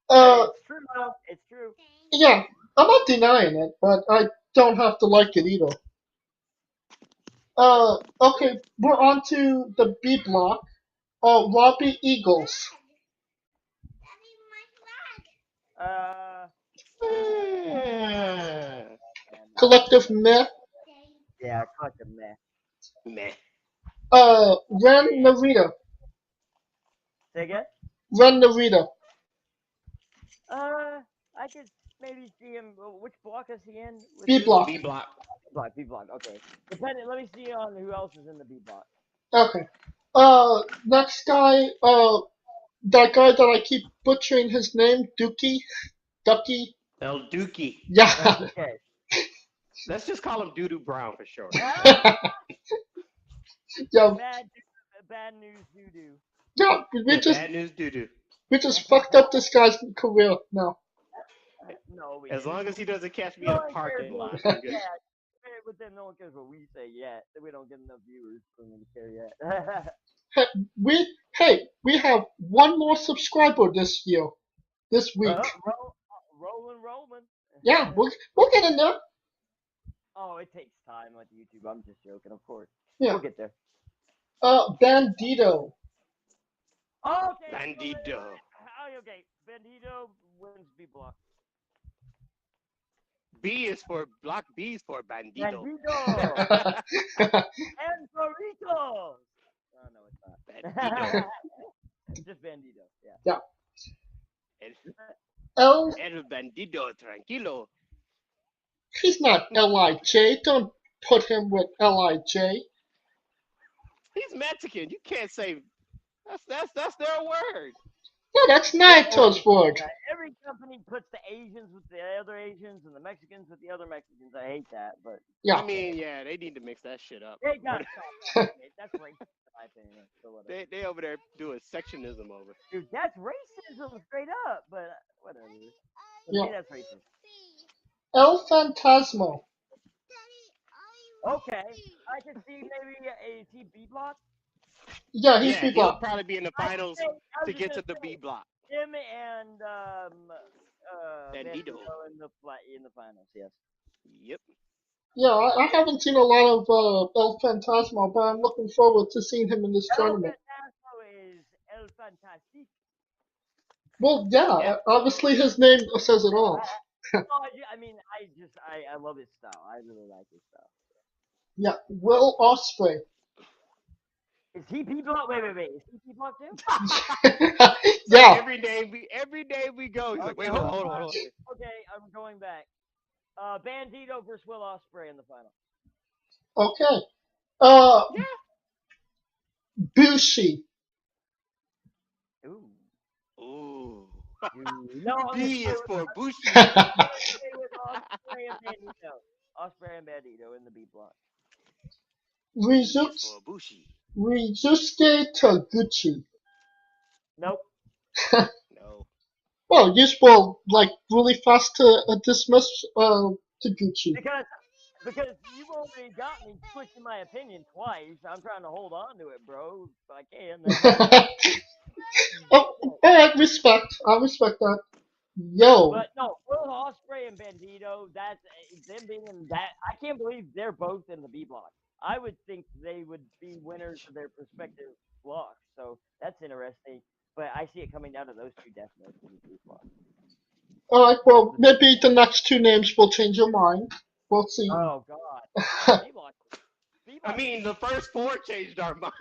It's true, though. It's true. Yeah, I'm not denying it, but I don't have to like it either. Okay, we're on to the B block. Robbie Eagles. Collective Meh. Yeah, Collective Meh. Ren Narita. Say again? Ren Narita. I could maybe see him. Which block is he in? B block. B block. B block. Okay. Let me see on who else is in the B block. Okay. Next guy, that guy that I keep butchering his name, Ducky. El Dookie. Yeah. Okay. Let's just call him Doo-Doo Brown for short. Yeah. Bad news, doo-doo. Yeah, bad news doo-doo. we just fucked up this guy's career now. No, as long as he doesn't catch me in a parking lot, I'm good. But then no one cares what we say yet. We don't get enough viewers for them to care yet. We have one more subscriber this year, this week. Rolling. Yeah, we'll get in there. Oh, it takes time with YouTube. I'm just joking, of course. Yeah. We'll get there. Bandido. Okay. Bandido. Okay, Bandido wins B block. B is for block. B is for Bandido. Bandido. And Doritos. Oh no, it's not. Bandido. Just Bandido. Yeah. Yeah. El Bandido, tranquilo. He's not L.I.J. Don't put him with L.I.J. He's Mexican. You can't say that's their word. No, that's Naito's word. Every company puts the Asians with the other Asians and the Mexicans with the other Mexicans. I hate that, but yeah. I mean, yeah, they need to mix that shit up. They got that's racist, in my opinion. So they over there doing sectionism over. Dude, that's racism straight up, but whatever. Yeah. That's racist. El Fantasma. Okay, I can see maybe a B block. Yeah, he's B block. He'll probably be in the finals to get to the B block. Him and Bandido in the finals. Yes. Yep. Yeah, I haven't seen a lot of El Fantasma, but I'm looking forward to seeing him in this tournament. El Fantasma is El Fantastic. Well, yeah, obviously his name says it all. I mean, I love his style. I really like his style. Yeah, Will Ospreay. Is he B block? Wait. Is he B block too? Yeah. Like every day we go. He's like, wait, hold on. Okay, I'm going back. Bandido versus Will Ospreay in the final. Okay. Yeah. Bushi. Ooh. No, B is for Bushi. Ospreay and Bandido. Ospreay and Bandido in the B block. Rizusuke Taguchi. Nope. No. Well, you spoiled like really fast to dismiss Taguchi. Because you've already got me switching my opinion twice. I'm trying to hold on to it, bro. If I can. Alright, respect. I'll respect that. Yo. But no, Will Ospreay and Bandido, that's them being in that. I can't believe they're both in the B block. I would think they would be winners of their respective blocks. So that's interesting. But I see it coming down to those two definitely in the B block. Alright, well, maybe the next two names will change your mind. We'll see. Oh, God. B block. I mean, the first four changed our mind.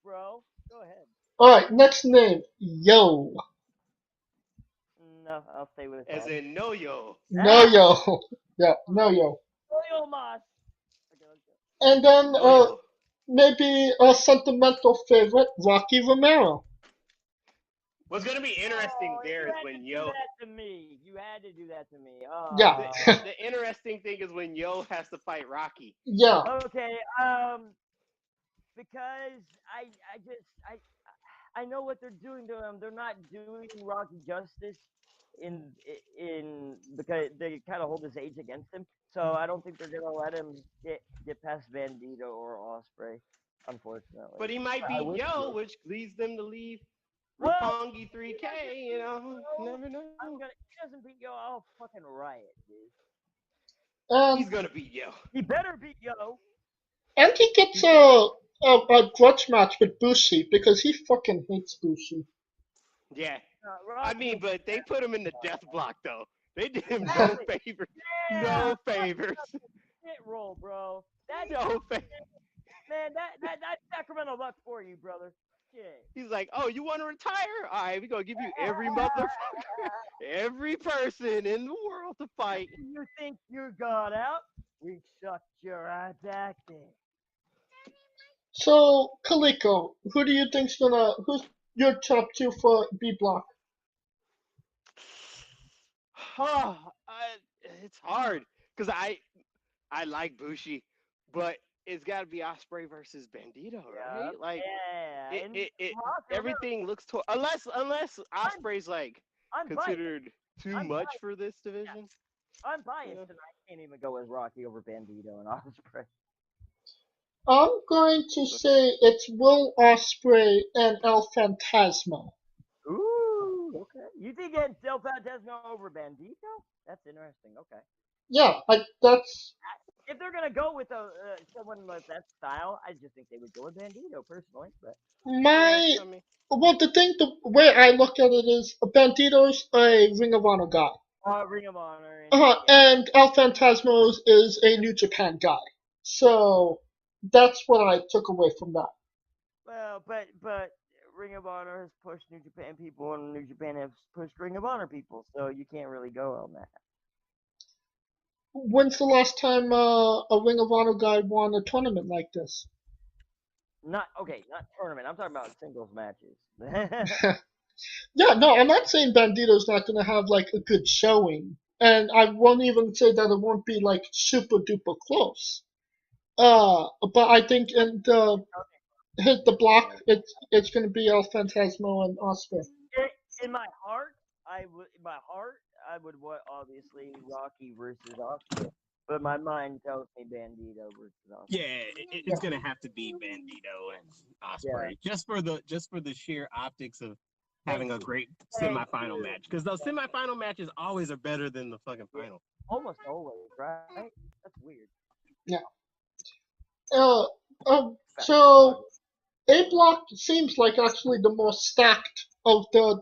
Bro. Go ahead. Alright, next name. Yo. No, I'll stay with it. As in no yo. No yo. Yeah, no yo. No mas. And then maybe a sentimental favorite, Rocky Romero. What's gonna be interesting there is when Yo. You had to do that to me. Oh. Yeah. The interesting thing is when Yo has to fight Rocky. Yeah. Okay. Because I know what they're doing to him. They're not doing Rocky justice in because they kind of hold his age against him. So I don't think they're gonna let him get past Bandido or Ospreay, unfortunately. But he might beat Yo, which leads them to leave Roppongi 3K. You know, never know. He doesn't beat Yo, I'll fucking riot, dude. He's gonna beat Yo. He better beat Yo. And he gets a grudge match with Bushi because he fucking hates Bushi. Yeah. I mean, but they put him in the death block though. They did him no favors. Yeah. No favors. Shit roll, bro. No favors. Man, that's Sacramento luck for you, brother. Shit. He's like, oh, you want to retire? All right, we're going to give you every motherfucker, every person in the world to fight. You think you got out? We sucked your right back in. So, Coleco, who do you think's who's your top two for B block? It's hard because I like Bushi, but it's got to be Ospreay versus Bandido, right? Like, yeah. everything looks to unless Ospreay's like considered too much for this division. Yeah. I'm biased, and I can't even go with Rocky over Bandido and Ospreay. I'm going to say it's Will Ospreay and El Fantasma. Ooh, okay. You think it's El Fantasma over Bandido? That's interesting. Okay. Yeah, that's. If they're gonna go with someone with that style, I just think they would go with Bandido personally. But The way I look at it is Bandito's a Ring of Honor guy. Ring of Honor. And El Fantasma is a New Japan guy. So that's what I took away from that. Well, but Ring of Honor has pushed New Japan people, and New Japan has pushed Ring of Honor people, so you can't really go on that. When's the last time a Ring of Honor guy won a tournament like this? Not tournament. I'm talking about singles matches. Yeah, no, I'm not saying Bandito's not gonna have like a good showing, and I won't even say that it won't be like super duper close. But I think hit the block, it's gonna be El Fantasma and Oscar. In my heart, I would want obviously Rocky versus Oscar. But my mind tells me Bandido versus Oscar. Yeah, it's gonna have to be Bandido and Ospreay just for the sheer optics of having a great semifinal match, because those semifinal matches always are better than the fucking final. Almost always, right? That's weird. Yeah. So A Block seems like actually the most stacked of them.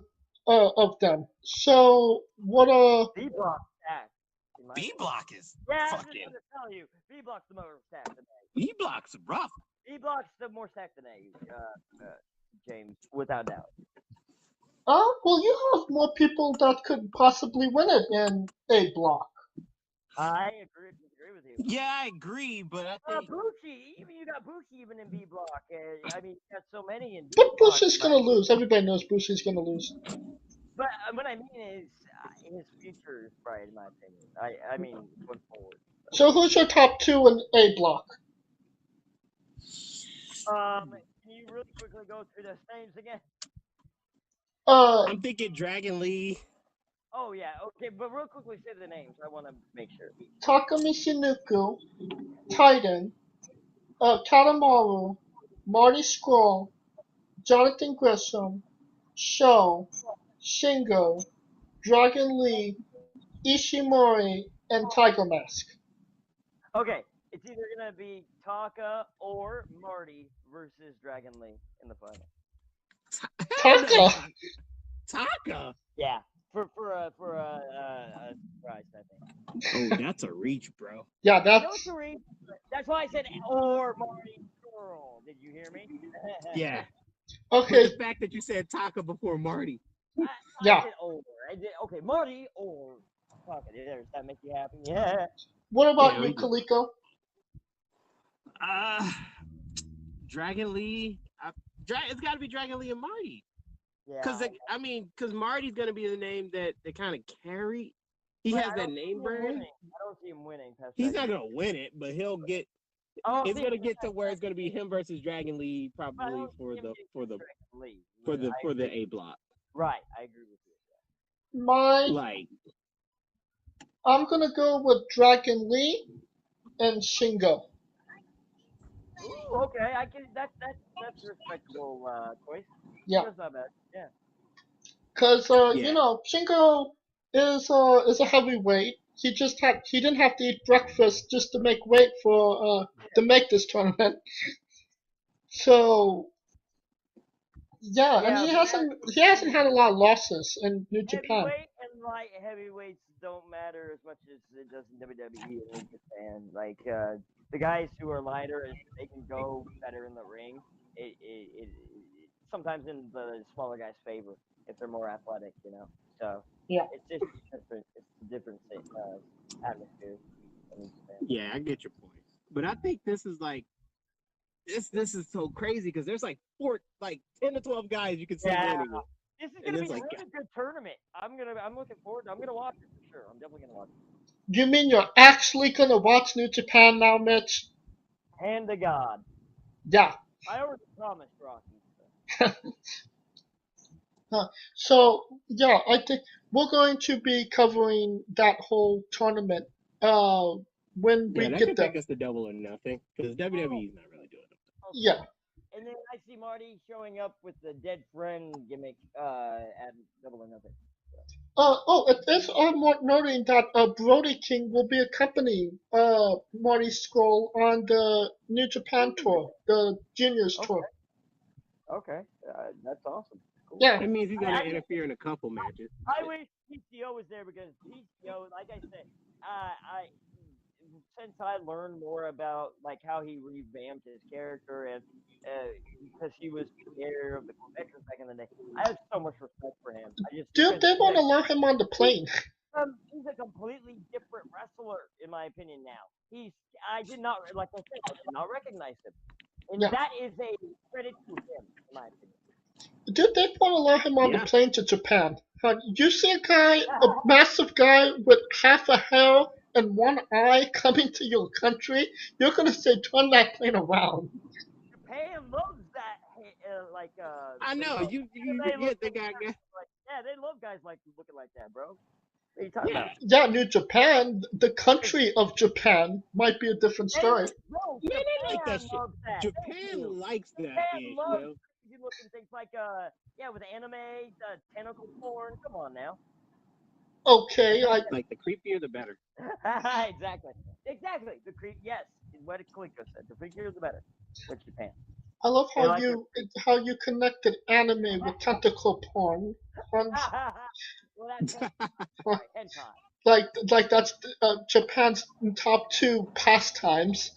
So what B Block stacked. B Block is fucking. I was just gonna tell you, B Block's the more stacked than A. B Block's rough. B Block's the more stacked than A. James, without doubt. Well, you have more people that could possibly win it in A Block. I agree with you. Yeah, I agree, but I think Bushi, you got Bushi even in B Block. I mean, you got so many in B But Block. Bushi's gonna lose. Everybody knows Bushi's gonna lose. But what I mean is, his future is bright, in my opinion. I mean, going forward. So who's your top two in A Block? Can you really quickly go through those names again? I'm thinking Dragon Lee. Oh yeah, okay, but real quickly say the names. I want to make sure. Takumi Shinoku, Titan, Katamaru, Marty Scurll, Jonathan Gresham, Sho, Shingo, Dragon Lee, Ishimori, and Tiger Mask. Okay, it's either gonna be Taka or Marty versus Dragon Lee in the final. Taka. Yeah, for a surprise, I think. Oh, that's a reach, bro. Yeah, that's a reach. That's why I said or Marty Scurll. Did you hear me? Yeah. Okay. But the fact that you said Taka before Marty. I said or. I did. Okay, Marty or Taka. Does that make you happy? Yeah. What about you, Coleco? Dragon Lee. It's got to be Dragon Lee and Marty. Yeah. Because Marty's gonna be the name that they kind of carry. He has that name brand. I don't see him winning. He's not gonna win it, but he'll get. It's gonna get to where it's gonna be him versus Dragon Lee, probably for the A Block. Right, I agree with you. I'm gonna go with Dragon Lee and Shingo. Ooh, okay, I can. That's a respectable choice. Yeah. That's not bad. Yeah. Because you know, Shingo is a heavyweight. He didn't have to eat breakfast just to make weight to make this tournament. So and he hasn't had a lot of losses in New Japan. Heavyweight and light heavyweights don't matter as much as it does in WWE and New Japan. Like the guys who are lighter, they can go better in the ring. It sometimes in the smaller guys' favor if they're more athletic, you know. So it's just different. It's a different atmosphere. Yeah, I get your point, but I think this is like this is so crazy because there's like 10 to 12 guys you can see winning. This is gonna be a really good tournament. I'm looking forward. I'm gonna watch it for sure. I'm definitely gonna watch it. You mean you're actually gonna watch New Japan now, Mitch? Hand to God. Yeah. I already promised Rocky. So yeah, I think we're going to be covering that whole tournament when Yeah, we that get could there. take us to Double or Nothing because WWE is not really doing it. Okay. Yeah. And then I see Marty showing up with the dead friend gimmick at Double or Nothing. It is worth noting that Brody King will be accompanying Marty Scurll on the New Japan tour, the Juniors tour. Okay, that's awesome. Cool. Yeah. That means he's going to interfere in a couple matches. I wish PCO was there because PCO, like I said, I since I learned more about like how he revamped his character and because he was mayor of the Quebecers back in the day, I have so much respect for him. Dude, they want to allow him on the plane. He's a completely different wrestler in my opinion now. I did not like I said, I did not recognize him, and that is a credit to him in my opinion. Dude, they want to allow him on the plane to Japan. You see a massive guy with half a hair and one eye coming to your country, you're gonna say turn that plane around. Japan loves that, I know you forget they got guys. Yeah, they love guys like looking like that, bro. What are you talking about? Yeah, New Japan, the country of Japan, might be a different story. No, Man, they like that loves shit. that. Japan likes that. Japan loves crazy looking things like with anime, tentacle porn. Come on now. Okay, like the creepier the better. Exactly. The creep. Yes, what Coleco said. The creepier the better. With Japan. I love how you connected anime with tentacle porn. Well, that's hentai. Like that's Japan's top 2 pastimes.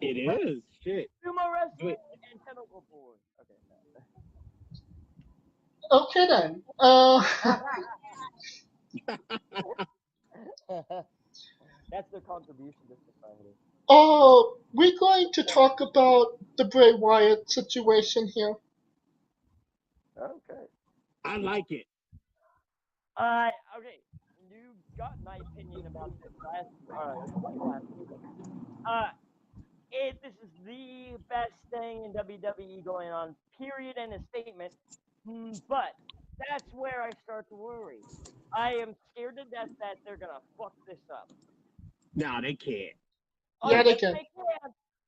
It is shit. Sumo wrestling and tentacle porn. Okay then. That's their contribution to society. We're going to talk about the Bray Wyatt situation here. Okay. I like it. Okay. You got my opinion about this last week. This is the best thing in WWE going on, period, and a statement. But that's where I start to worry. I am scared to death that they're gonna fuck this up. No, they can't. Oh, yeah, yes, they can.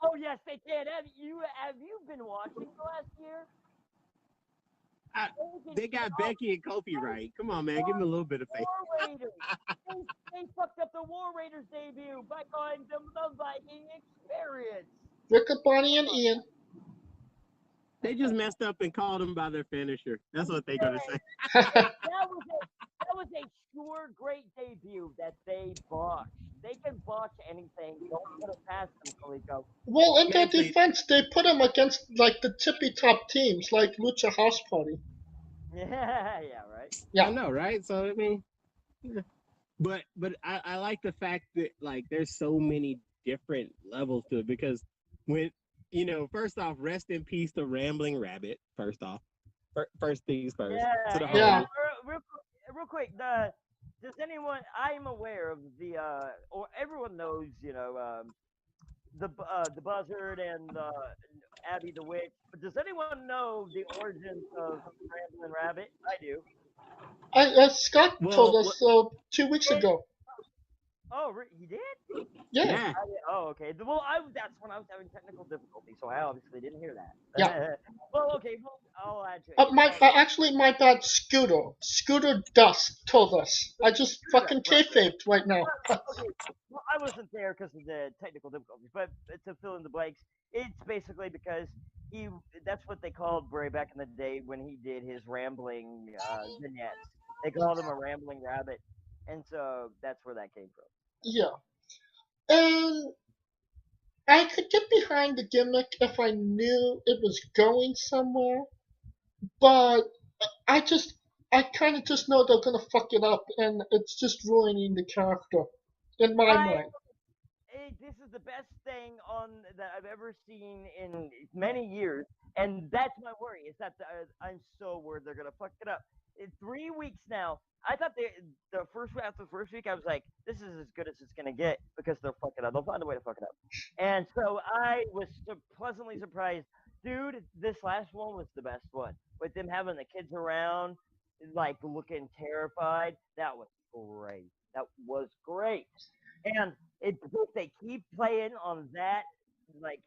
Oh, yes, they can. Have you been watching the last year? They got Becky and Kofi right. Come on, man. Give them a little bit of faith. War Raiders. they fucked up the War Raiders debut by calling them the Viking Experience. Riccaboni and Ian. They just messed up and called them by their finisher. That's what they're gonna say. that was a sure great debut that they botched. They can botch anything. Don't put it past them, Coleco. Well, in their defense, they put him against like the tippy top teams, like Lucha House Party. Yeah, right. Yeah, I know, right? So I mean, but I like the fact that like there's so many different levels to it because when first off, rest in peace to Rambling Rabbit. First off, first things first. Yeah. Real quick, does anyone? I'm aware of the or everyone knows, the Buzzard and Abby the Witch. But does anyone know the origins of Rambling Rabbit? I do. Scott told us 2 weeks ago. Oh, he did? Yeah. Okay. Well, that's when I was having technical difficulty, so I obviously didn't hear that. Yeah. Well, okay. Well, I'll add to it. Actually, my bad. Scooter Dusk told us. I just fucking kayfabed right now. Okay. Well, I wasn't there because of the technical difficulties, but to fill in the blanks, it's basically because that's what they called Bray back in the day when he did his rambling vignettes. They called him a rambling rabbit, and so that's where that came from. Yeah. And I could get behind the gimmick if I knew it was going somewhere, but I kind of just know they're gonna fuck it up, and it's just ruining the character in my mind. This is the best thing that I've ever seen in many years, and that's my worry. Is that I'm so worried they're gonna fuck it up. in 3 weeks now. I thought after the first week, I was like, this is as good as it's gonna get because they'll fuck it up. They'll find a way to fuck it up. And so I was pleasantly surprised, dude. This last one was the best one with them having the kids around, like looking terrified. That was great. That was great. And if they keep playing on that, like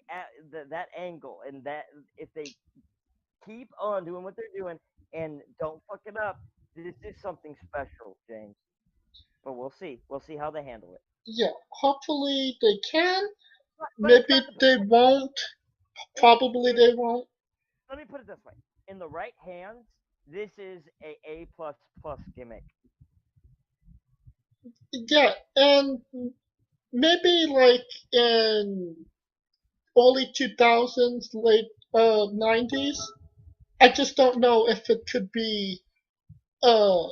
that angle, and that if they keep on doing what they're doing and don't fuck it up, this is something special, James. But we'll see. We'll see how they handle it. Yeah, hopefully they can. Maybe they won't. Probably they won't. Let me put it this way: in the right hands, this is a plus gimmick. Yeah, and maybe like in early 2000s, late 90s. I just don't know if it could be uh,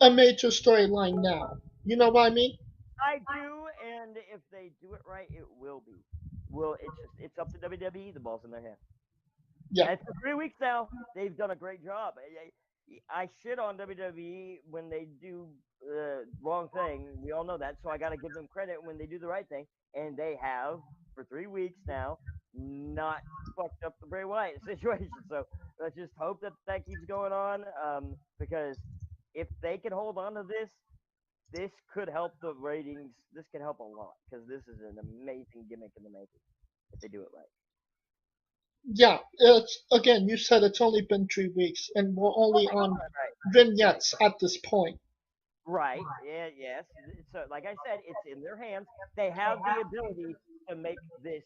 a major storyline now. You know what I mean? I do, and if they do it right, it will be. It's up to WWE. The ball's in their hand. Yeah. And for 3 weeks now, they've done a great job. I shit on WWE when they do the wrong thing. We all know that, so I got to give them credit when they do the right thing, and they have for 3 weeks now not fucked up the Bray Wyatt situation. So let's just hope that keeps going on, because if they can hold on to this could help the ratings. This could help a lot because this is an amazing gimmick in the making if they do it right. Yeah, it's again. You said it's only been 3 weeks, and we're only on vignettes at this point. Right. Yeah. Yes. So, like I said, it's in their hands. They have the ability to make this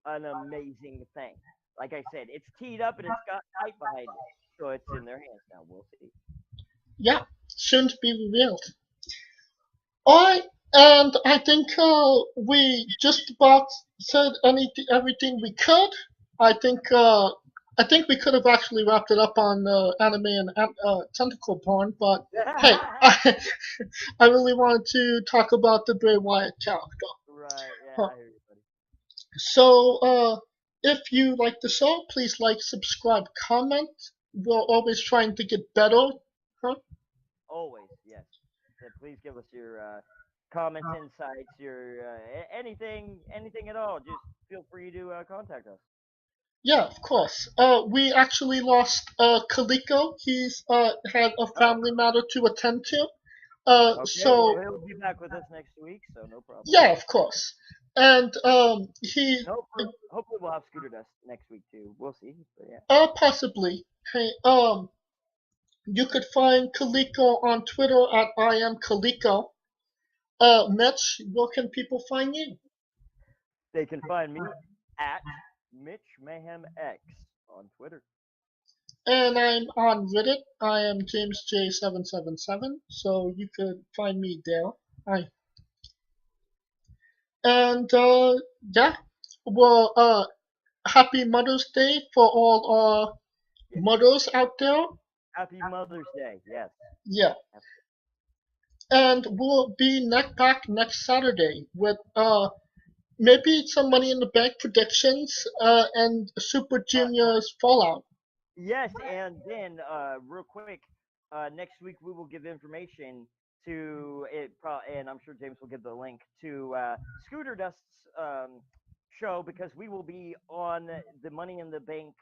an amazing thing. Like I said, it's teed up and it's got hype behind it, so it's in their hands now. We'll see. Yeah, soon to be revealed. Alright, and I think we just about said everything we could. I think we could have actually wrapped it up on anime and tentacle porn, but hey, I really wanted to talk about the Bray Wyatt character. Right. Yeah. I hear you, buddy. So, if you like the show, please like, subscribe, comment. We're always trying to get better. Huh? Always, yes. So please give us your comments, insights, your anything at all. Just feel free to contact us. Yeah, of course. We actually lost Coleco. He's had a family matter to attend to. Okay, So well, he'll be back with us next week, so no problem. yeah, of course. And he hopefully we'll have Scooter Dust next week too. We'll see. But yeah. Possibly. Hey, you could find Coleco on Twitter at I am Coleco. Mitch, where can people find you? They can find me at Mitch Mayhem X on Twitter. And I'm on Reddit. I am JamesJ777, so you could find me there. And yeah, well, happy Mother's Day for all our mothers out there. Happy Mother's Day, yes. Yeah. And we'll be back next Saturday with maybe some Money in the Bank predictions and Super Junior's Fallout. Yes, and then real quick, next week we will give information to it, and I'm sure James will give the link to Scooter Dust's show, because we will be on the Money in the Bank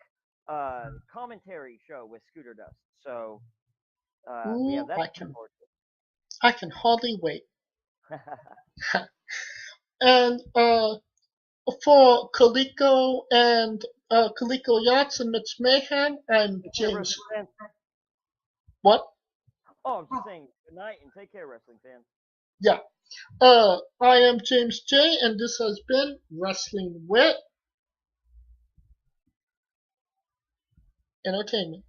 commentary show with Scooter Dust. So yeah, that's important. I can hardly wait. And for Coleco and Coleco Yachts and Mitch Mayhem, I'm James. What? Oh, I'm just saying good night and take care, wrestling fans. Yeah. I am James J, and this has been Wrestling with Entertainment.